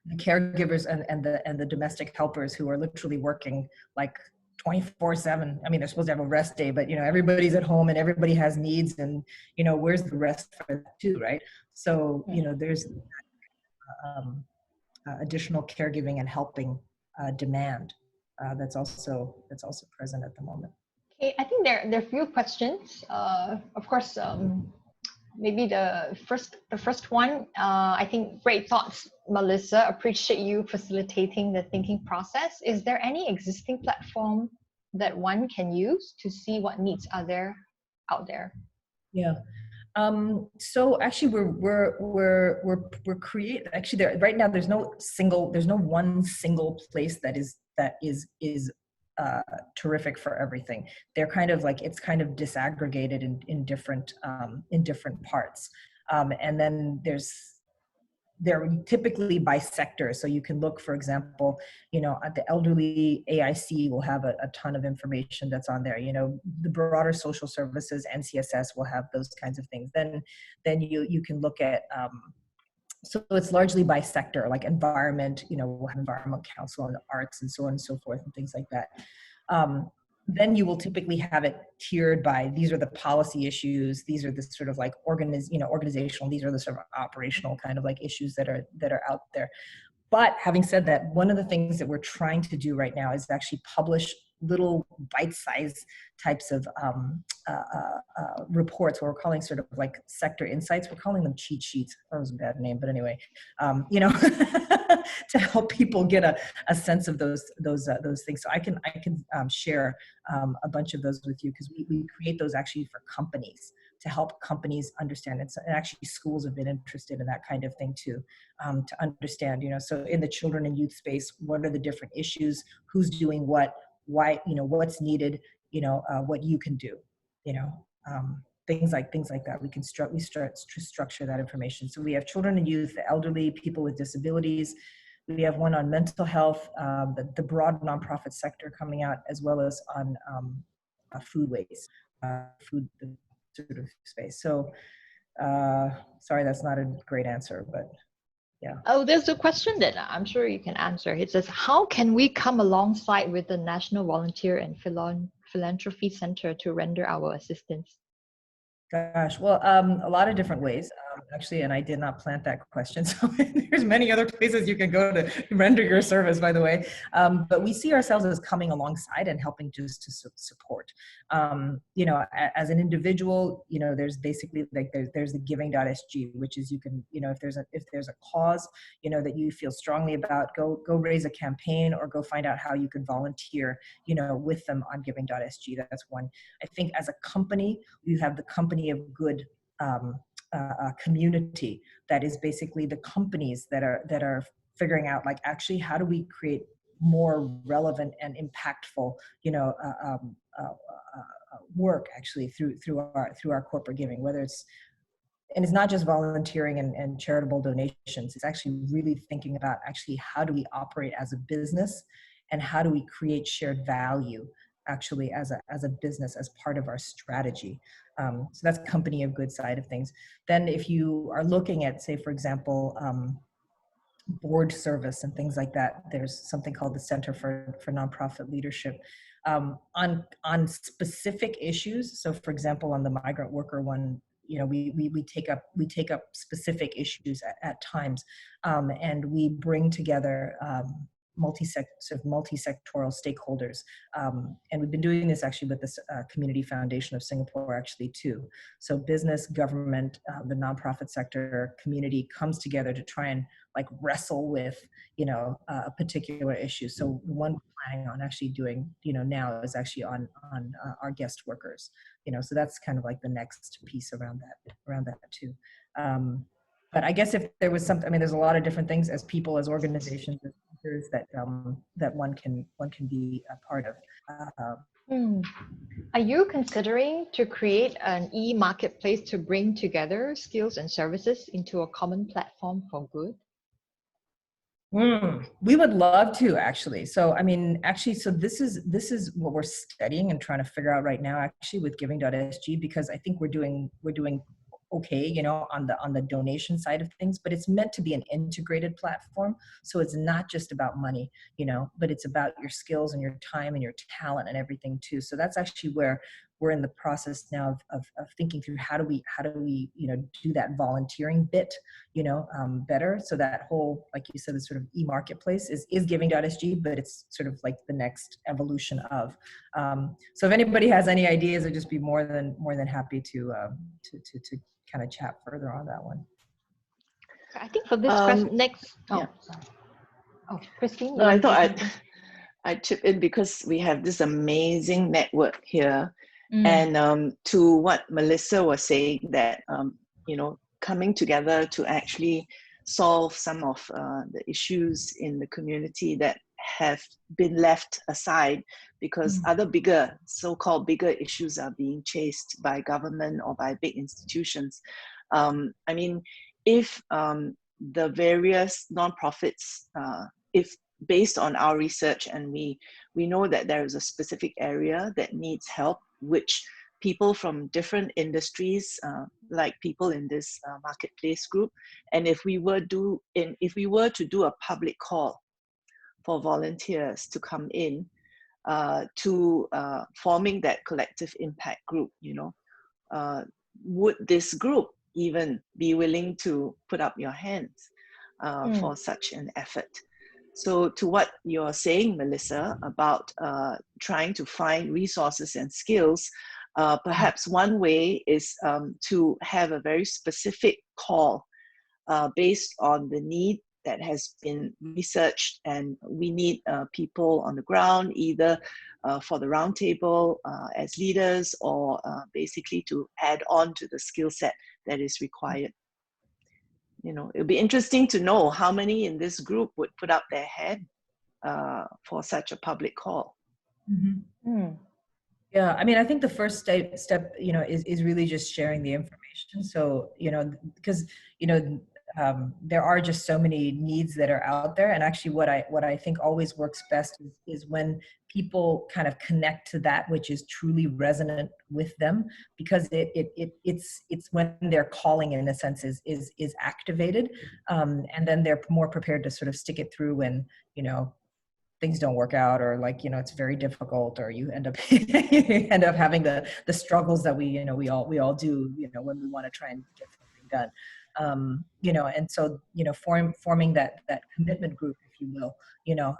The caregivers and the domestic helpers who are literally working like 24/7. I mean, they're supposed to have a rest day, but everybody's at home and everybody has needs, and where's the rest for that too, right? So there's additional caregiving and helping demand that's also present at the moment. Okay, I think there are a few questions. Of course, maybe the first one. I think great thoughts, Melissa. Appreciate you facilitating the thinking process. Is there any existing platform that one can use to see what needs are there out there? Yeah. So actually we're create actually there right now there's no one single place that is terrific for everything. They're kind of like, it's kind of disaggregated in different parts. And then they're typically by sector. So you can look, for example, at the elderly, AIC will have a ton of information that's on there. The broader social services, NCSS will have those kinds of things. Then you can look at, so it's largely by sector, like environment, we'll have environment council and arts and so on and so forth and things like that. Then you will typically have it tiered by, these are the policy issues, these are the sort of like organizational, these are the sort of operational kind of like issues that are out there. But having said that, one of the things that we're trying to do right now is actually publish little bite-sized types of reports, what we're calling sort of like sector insights. We're calling them cheat sheets. That was a bad name, but anyway, to help people get a sense of those things. So I can share a bunch of those with you, because we create those actually for companies, to help companies understand it. And actually schools have been interested in that kind of thing too, to understand, so in the children and youth space, what are the different issues, who's doing what, why, what's needed, what you can do, things like that. We start to structure that information. So we have children and youth, the elderly, people with disabilities. We have one on mental health, the broad nonprofit sector coming out, as well as on food waste, food sort of space. So sorry, that's not a great answer, but yeah. Oh, there's a question that I'm sure you can answer. It says, how can we come alongside with the National Volunteer and Philanthropy Centre to render our assistance? Gosh, well, a lot of different ways, actually, and I did not plant that question. So there's many other places you can go to render your service, by the way. But we see ourselves as coming alongside and helping just to support. As an individual, there's basically like there's the giving.sg, which is you can, if there's a cause, that you feel strongly about, go raise a campaign or go find out how you can volunteer, with them on giving.sg. That's one. I think as a company, you have the company of good community, that is basically the companies that are figuring out, like, actually, how do we create more relevant and impactful work actually through our corporate giving, whether it's, and it's not just volunteering and charitable donations. It's actually really thinking about actually how do we operate as a business, and how do we create shared value actually as a business, as part of our strategy. So that's company of good side of things. Then if you are looking at, say, for example, board service and things like that, there's something called the Center for Nonprofit Leadership on specific issues. So for example, on the migrant worker one, we take up specific issues at times, and we bring together multi-sectoral stakeholders. And we've been doing this actually with this Community Foundation of Singapore actually too. So business, government, the nonprofit sector, community comes together to try and like wrestle with, a particular issue. So one we're planning on actually doing, now is actually on our guest workers, so that's kind of like the next piece around that too. But I guess if there was something, there's a lot of different things as people, as organizations, as leaders that one can be a part of. Are you considering to create an e-marketplace to bring together skills and services into a common platform for good? We would love to, actually. So, so this is what we're studying and trying to figure out right now, actually, with giving.sg, because I think we're doing okay, on the donation side of things, but it's meant to be an integrated platform. So it's not just about money, but it's about your skills and your time and your talent and everything too. So that's actually where we're in the process now of thinking through how do we do that volunteering bit, better. So that whole, like you said, the sort of e-marketplace is giving.sg, but it's sort of like the next evolution of. So if anybody has any ideas, I'd just be more than happy to kind of chat further on that one. I think for this question, next. Oh, Yeah. sorry. Oh, Christine. No, I thought I'd chip in because we have this amazing network here. And to what Melissa was saying, that, you know, coming together to actually solve some of the issues in the community that have been left aside because other bigger, so-called bigger issues are being chased by government or by big institutions. I mean, if the various nonprofits, if based on our research, and we know that there is a specific area that needs help, which people from different industries, like people in this marketplace group, and if we were to do a public call for volunteers to come in to forming that collective impact group, you know, would this group even be willing to put up your hands for such an effort? So to what you're saying, Melissa, about trying to find resources and skills, perhaps one way is to have a very specific call based on the need that has been researched, and we need people on the ground, either for the roundtable as leaders, or basically to add on to the skill set that is required. You know, it'll be interesting to know how many in this group would put up their hand for such a public call. Yeah, I mean, I think the first step, you know, is really just sharing the information. So, you know, because, you know, there are just so many needs that are out there. And actually what I think always works best is when people kind of connect to that which is truly resonant with them, because it's when their calling in a sense is activated, and then they're more prepared to sort of stick it through when, you know, things don't work out, or like, you know, it's very difficult, or you end up you end up having the struggles that we all do, you know, when we want to try and get something done. You know, and so, you know, forming that commitment group, if you will, you know,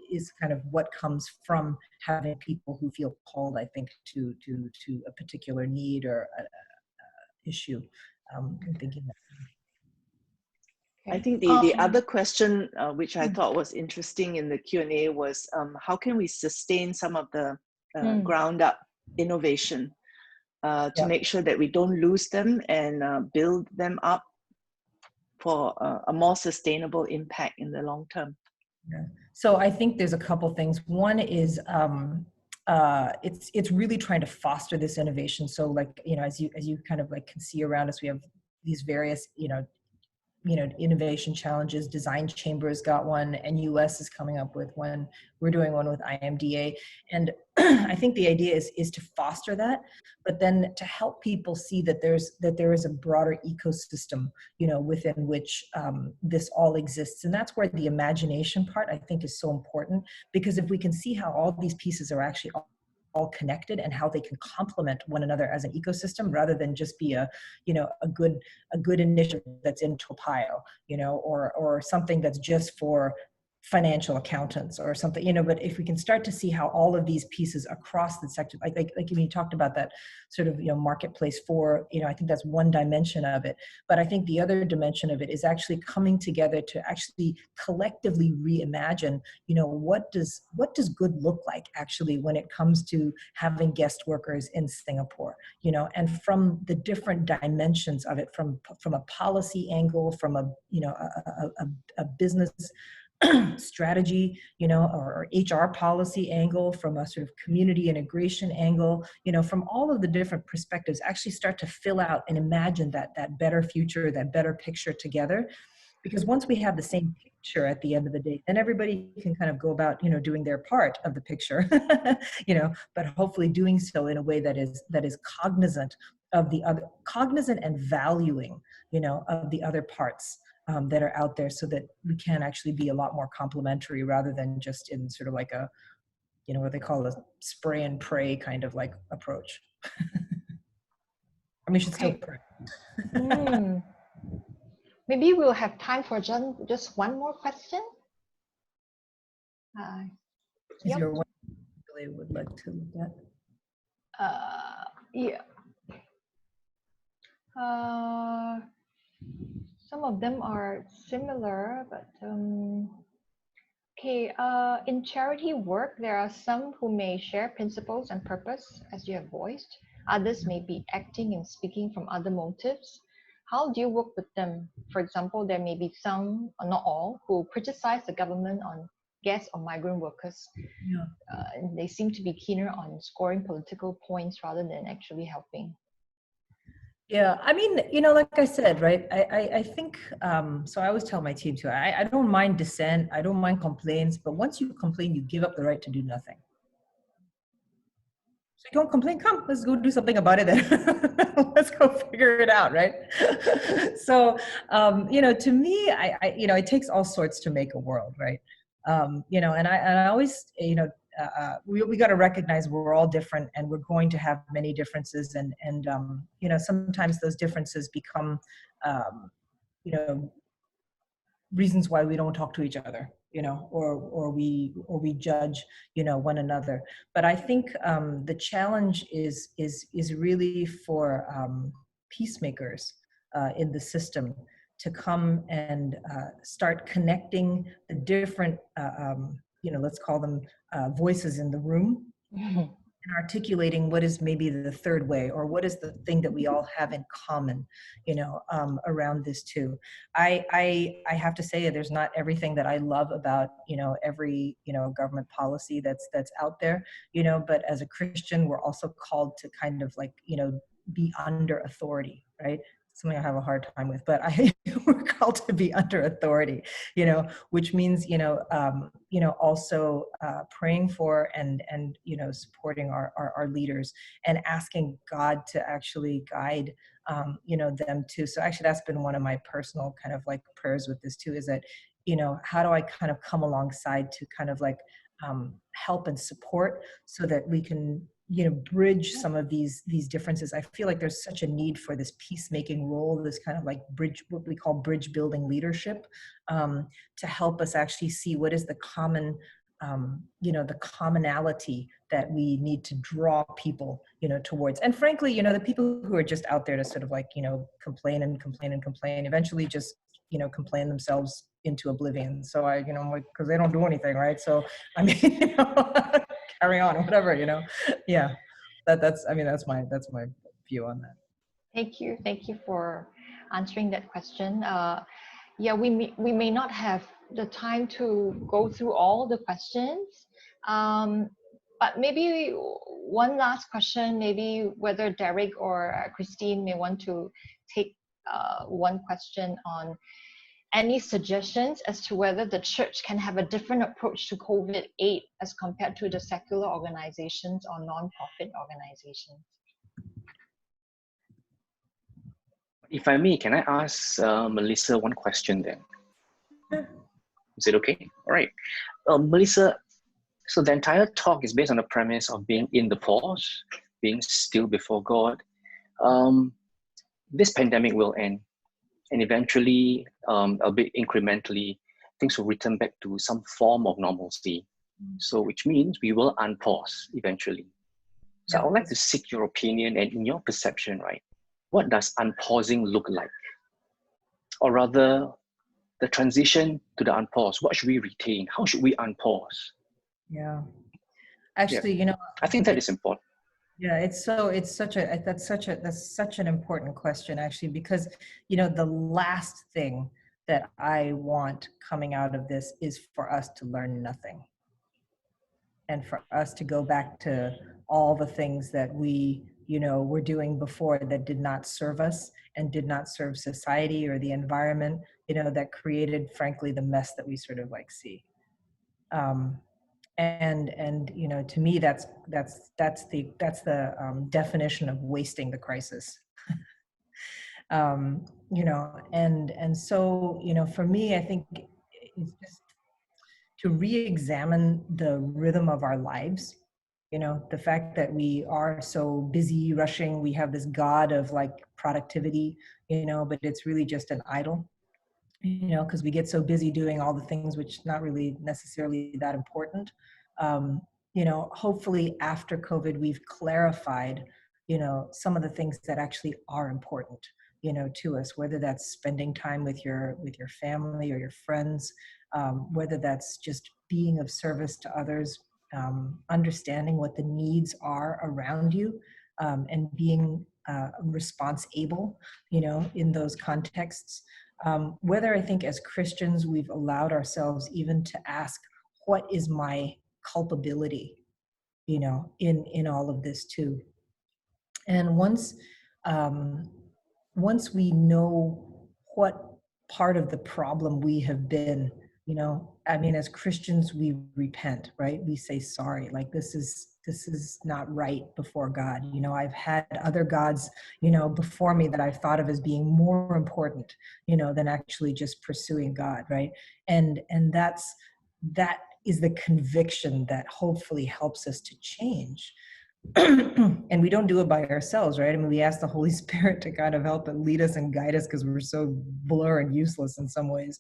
is kind of what comes from having people who feel called, I think, to a particular need or a issue. I'm thinking that. I think the other question, which I thought was interesting in the Q&A, was how can we sustain some of the ground up innovation to make sure that we don't lose them and build them up for a more sustainable impact in the long term? Yeah. So I think there's a couple things. One is it's really trying to foster this innovation. So, like, you know, as you kind of like can see around us, we have these various, you know, innovation challenges. Design Chambers got one, and US is coming up with one. We're doing one with IMDA. And I think the idea is to foster that, but then to help people see that there is a broader ecosystem, you know, within which this all exists. And that's where the imagination part, I think, is so important, because if we can see how all these pieces are actually all connected and how they can complement one another as an ecosystem, rather than just be a, you know, a good initiative that's in Topaio, you know, or something that's just for financial accountants or something, you know. But if we can start to see how all of these pieces across the sector, like when you talked about that sort of, you know, marketplace for, you know, I think that's one dimension of it. But I think the other dimension of it is actually coming together to actually collectively reimagine, you know, what does good look like actually when it comes to having guest workers in Singapore, you know, and from the different dimensions of it, from a policy angle, from a, you know, a business strategy, you know, or HR policy angle, from a sort of community integration angle, you know, from all of the different perspectives, actually start to fill out and imagine that better future, that better picture together. Because once we have the same picture at the end of the day, then everybody can kind of go about, you know, doing their part of the picture, you know, but hopefully doing so in a way that is cognizant of the other, cognizant and valuing, you know, of the other parts that are out there, so that we can actually be a lot more complementary, rather than just in sort of like a, you know, what they call a spray and pray kind of like approach. I mean, we should still pray. Maybe we'll have time for just one more question. Is there one you really would like to look at? Yeah. Some of them are similar, but okay. In charity work, there are some who may share principles and purpose, as you have voiced. Others may be acting and speaking from other motives. How do you work with them? For example, there may be some, or not all, who criticize the government on guest or migrant workers. Yeah. And they seem to be keener on scoring political points rather than actually helping. Yeah, I mean, like I said, right? I think, so I always tell my team too, I don't mind dissent, I don't mind complaints, but once you complain, you give up the right to do nothing. So you don't complain, come, let's go do something about it then. Let's go figure it out, right? So, to me, it takes all sorts to make a world, right? And I always, we got to recognize we're all different and we're going to have many differences, and sometimes those differences become reasons why we don't talk to each other, or we judge one another. But I think the challenge is really for peacemakers in the system to come and start connecting the different let's call them voices in the room, and articulating what is maybe the third way, or what is the thing that we all have in common, around this too. I have to say, there's not everything that I love about, every, government policy that's out there, but as a Christian, we're also called to kind of like, be under authority, right? Something I have a hard time with, but we're called to be under authority, which means, also praying for and supporting our leaders, and asking God to actually guide, them too. So actually, that's been one of my personal kind of like prayers with this too, is that, how do I kind of come alongside to kind of like help and support, so that we can bridge some of these differences. I feel like there's such a need for this peacemaking role, this kind of like bridge, what we call bridge building leadership, to help us actually see what is the common, the commonality that we need to draw people, towards. And frankly, the people who are just out there to sort of like, complain and complain and complain, eventually just, complain themselves into oblivion. So I, because they don't do anything, right? So, I mean, carry on, whatever, yeah, that's my view on that. Thank you for answering that question. Yeah, we may not have the time to go through all the questions, but maybe one last question, maybe whether Derek or Christine may want to take one question on any suggestions as to whether the church can have a different approach to COVID-8 as compared to the secular organizations or non-profit organizations. If I may, can I ask Melissa one question then? Is it okay? All right. Melissa, so the entire talk is based on the premise of being in the pause, being still before God. This pandemic will end, and eventually, a bit incrementally, things will return back to some form of normalcy. So which means we will unpause eventually. So I would like to seek your opinion, and in your perception, right, what does unpausing look like? Or rather, the transition to the unpause, what should we retain? How should we unpause? Yeah. Actually, I think that is important. Yeah, that's such an important question, actually, because, the last thing that I want coming out of this is for us to learn nothing. And for us to go back to all the things that we, were doing before that did not serve us and did not serve society or the environment, that created, frankly, the mess that we sort of like see. And to me, that's the definition of wasting the crisis. And so, for me, I think it's just to re-examine the rhythm of our lives. The fact that we are so busy rushing, we have this God of like productivity, but it's really just an idol. Because we get so busy doing all the things which not really necessarily that important. Hopefully after COVID, we've clarified, some of the things that actually are important. to us, whether that's spending time with your family or your friends, whether that's just being of service to others, understanding what the needs are around you, and being response able, in those contexts. Whether I think as Christians we've allowed ourselves even to ask, what is my culpability, in all of this too. And once we know what part of the problem we have been, as Christians, we repent, right? We say sorry, like this is not right before God. I've had other gods, before me that I've thought of as being more important, than actually just pursuing God, right? And that is the conviction that hopefully helps us to change. And we don't do it by ourselves, right? We ask the Holy Spirit to kind of help and lead us and guide us because we're so blur and useless in some ways,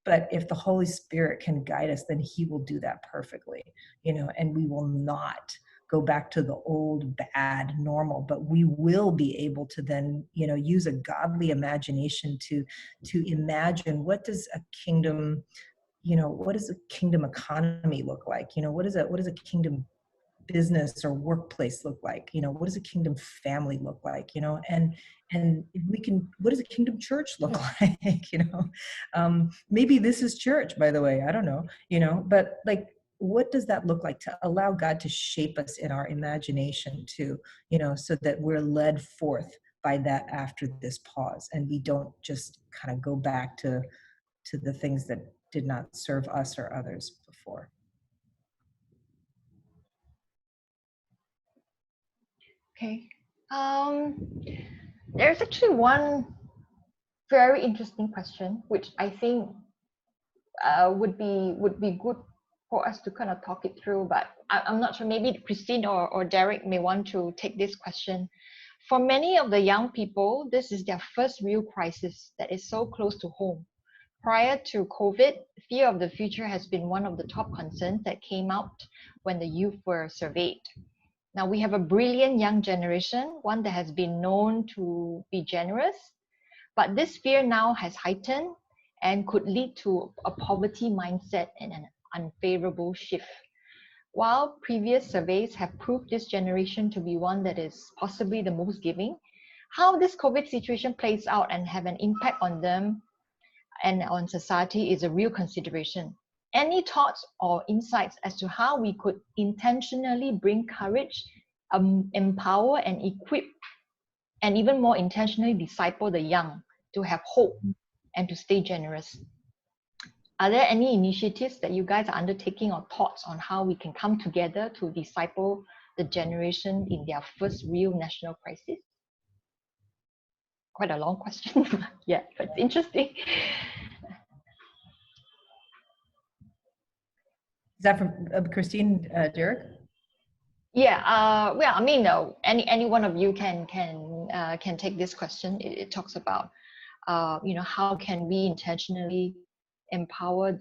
but if the Holy Spirit can guide us, then he will do that perfectly, and we will not go back to the old bad normal, but we will be able to then, use a godly imagination to imagine what does a kingdom, what does a kingdom economy look like? What is a kingdom business or workplace look like? What does a kingdom family look like? And if we can, what does a kingdom church look like? Maybe this is church, by the way, I don't know, but like, what does that look like, to allow God to shape us in our imagination too, so that we're led forth by that after this pause, and we don't just kind of go back to the things that did not serve us or others before. Okay. There's actually one very interesting question, which I think would be good for us to kind of talk it through. But I'm not sure. Maybe Christine or Derek may want to take this question. For many of the young people, this is their first real crisis that is so close to home. Prior to COVID, fear of the future has been one of the top concerns that came out when the youth were surveyed. Now we have a brilliant young generation, one that has been known to be generous, but this fear now has heightened and could lead to a poverty mindset and an unfavorable shift. While previous surveys have proved this generation to be one that is possibly the most giving, how this COVID situation plays out and have an impact on them and on society is a real consideration. Any thoughts or insights as to how we could intentionally bring courage, empower and equip, and even more intentionally disciple the young to have hope and to stay generous? Are there any initiatives that you guys are undertaking or thoughts on how we can come together to disciple the generation in their first real national crisis? Quite a long question. Yeah, but it's interesting. Is that from Christine, Derek? Yeah, well, I mean, any one of you can take this question. It talks about, how can we intentionally empower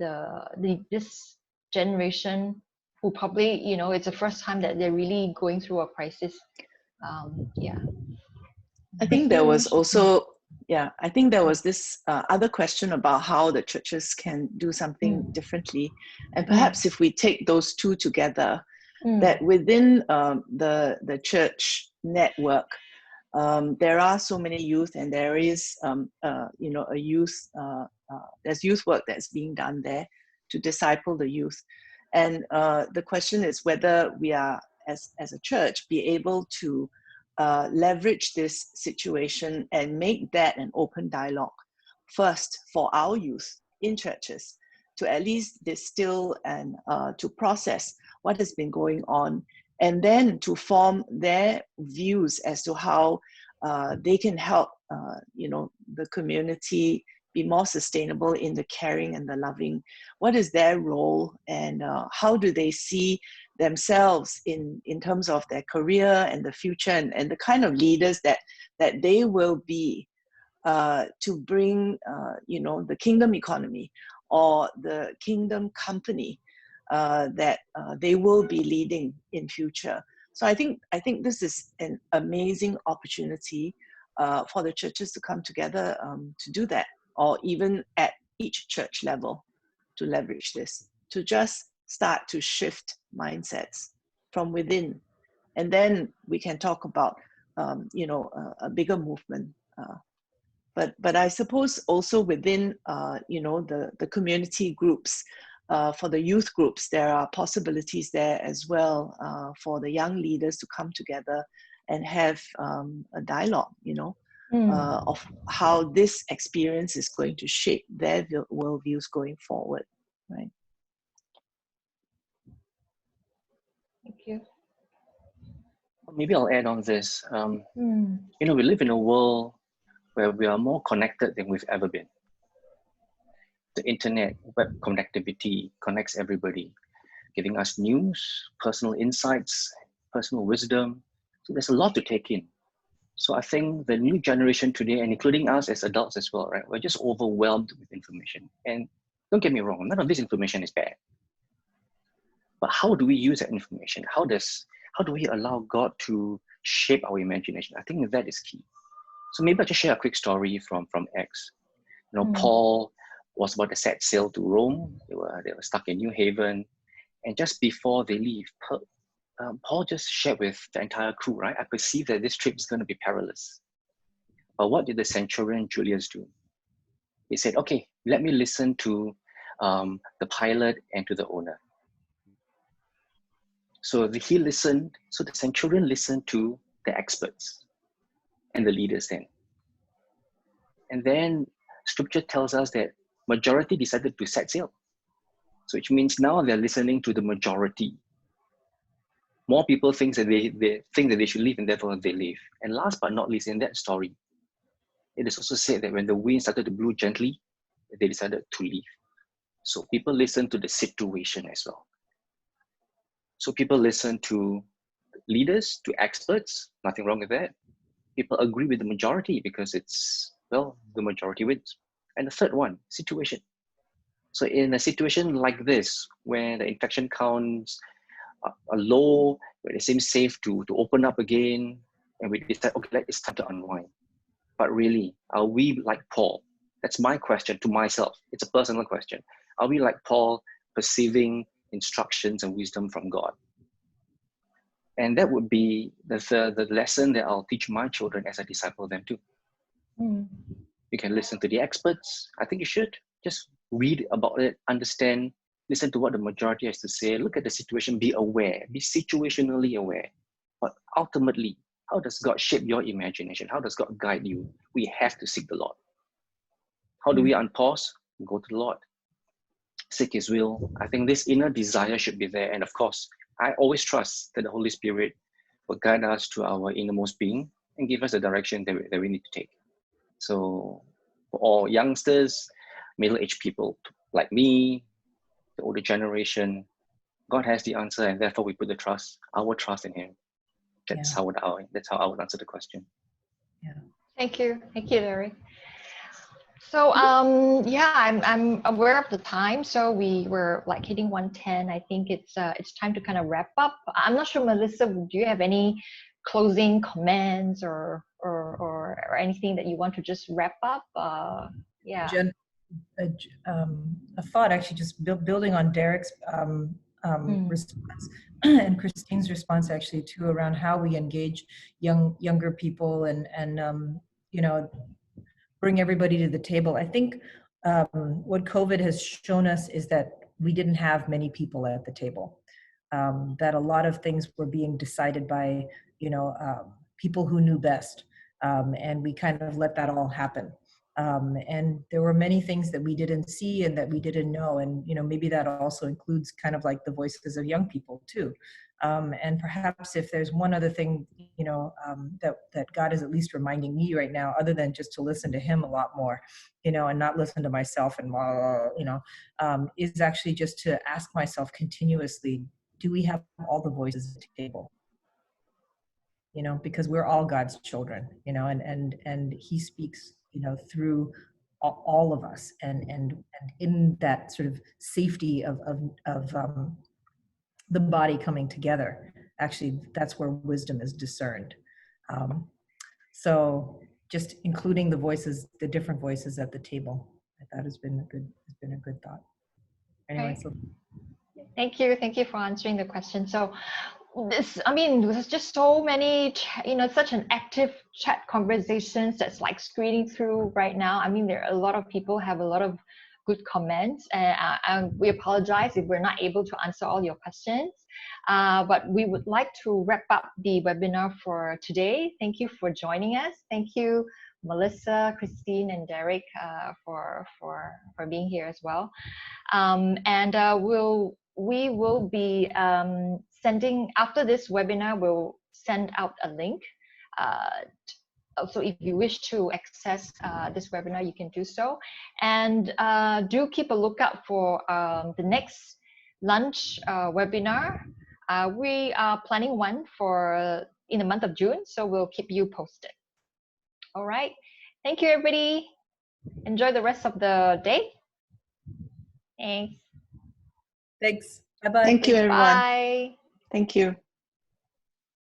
this generation who probably, it's the first time that they're really going through a crisis. Yeah. I think there was also, I think there was this other question about how the churches can do something differently. And perhaps if we take those two together, that within the church network, there are so many youth, and there is, a youth, there's youth work that's being done there to disciple the youth. And the question is whether we are, as a church, be able to leverage this situation and make that an open dialogue first for our youth in churches, to at least distill and to process what has been going on, and then to form their views as to how they can help the community be more sustainable in the caring and the loving. What is their role, and how do they see themselves in terms of their career and the future, and the kind of leaders that they will be to bring the kingdom economy or the kingdom company that they will be leading in future. So I think this is an amazing opportunity for the churches to come together to do that, or even at each church level to leverage this, to just start to shift mindsets from within. And then we can talk about, a bigger movement. But I suppose also within, the community groups, for the youth groups, there are possibilities there as well for the young leaders to come together and have a dialogue, of how this experience is going to shape their worldviews going forward, right? Thank you. Maybe I'll add on this. We live in a world where we are more connected than we've ever been. The internet, web connectivity connects everybody, giving us news, personal insights, personal wisdom. So there's a lot to take in. So I think the new generation today, and including us as adults as well, right? We're just overwhelmed with information. And don't get me wrong, none of this information is bad. But how do we use that information? How do we allow God to shape our imagination? I think that is key. So maybe I'll just share a quick story from Acts. Paul was about to set sail to Rome. They were stuck in New Haven. And just before they leave, Paul just shared with the entire crew, right? I perceive that this trip is going to be perilous. But what did the centurion Julius do? He said, okay, let me listen to the pilot and to the owner. So the centurion listened to the experts and the leaders then. And then scripture tells us that majority decided to set sail. So which means now they're listening to the majority. More people think that they think that they should leave, and therefore they leave. And last but not least, in that story, it is also said that when the wind started to blow gently, they decided to leave. So people listen to the situation as well. So people listen to leaders, to experts, nothing wrong with that. People agree with the majority because the majority wins. And the third one, situation. So in a situation like this, where the infection counts are low, where it seems safe to open up again, and we decide, okay, it's time to unwind. But really, are we like Paul? That's my question to myself. It's a personal question. Are we like Paul, perceiving instructions and wisdom from God? And that would be the lesson that I'll teach my children as I disciple them too. You can listen to the experts. I think you should just read about it, understand, listen to what the majority has to say, look at the situation, be aware, be situationally aware. But ultimately, how does God shape your imagination? How does God guide you? We have to seek the Lord. How do we unpause? Go to the Lord. Seek His will. I think this inner desire should be there. And of course, I always trust that the Holy Spirit will guide us to our innermost being and give us the direction that we need to take. So for all youngsters, middle-aged people like me, the older generation, God has the answer, and therefore we put our trust in Him. That's how I would answer the question. Yeah. Thank you, Larry. So I'm aware of the time. So we were like hitting 1:10. I think it's time to kind of wrap up. I'm not sure, Melissa, do you have any closing comments or anything that you want to just wrap up? Jen, a thought actually, just building on Derek's response and Christine's response actually too, around how we engage younger people and bring everybody to the table. I think what COVID has shown us is that we didn't have many people at the table. That a lot of things were being decided by people who knew best, and we kind of let that all happen. And there were many things that we didn't see and that we didn't know, and maybe that also includes kind of like the voices of young people too. And perhaps if there's one other thing that God is at least reminding me right now, other than just to listen to Him a lot more, and not listen to myself and is actually just to ask myself continuously, do we have all the voices at the table? Because we're all God's children, and He speaks through all of us, and in that sort of safety of the body coming together, actually that's where wisdom is discerned. So just including the voices, the different voices at the table. That has been a good thought. Anyway, Okay. so Thank you for answering the question. So there's just so many, such an active chat conversations that's like screening through right now. I mean, there are a lot of people have a lot of good comments, and we apologize if we're not able to answer all your questions. But we would like to wrap up the webinar for today. Thank you for joining us. Thank you, Melissa, Christine, and Derek, for being here as well. We will be sending, after this webinar, we'll send out a link. So if you wish to access this webinar, you can do so. And do keep a lookout for the next lunch webinar. We are planning one for in the month of June, so we'll keep you posted. All right. Thank you, everybody. Enjoy the rest of the day. Thanks. thanks. Bye-bye. Thank you, everyone. Bye. Thank you.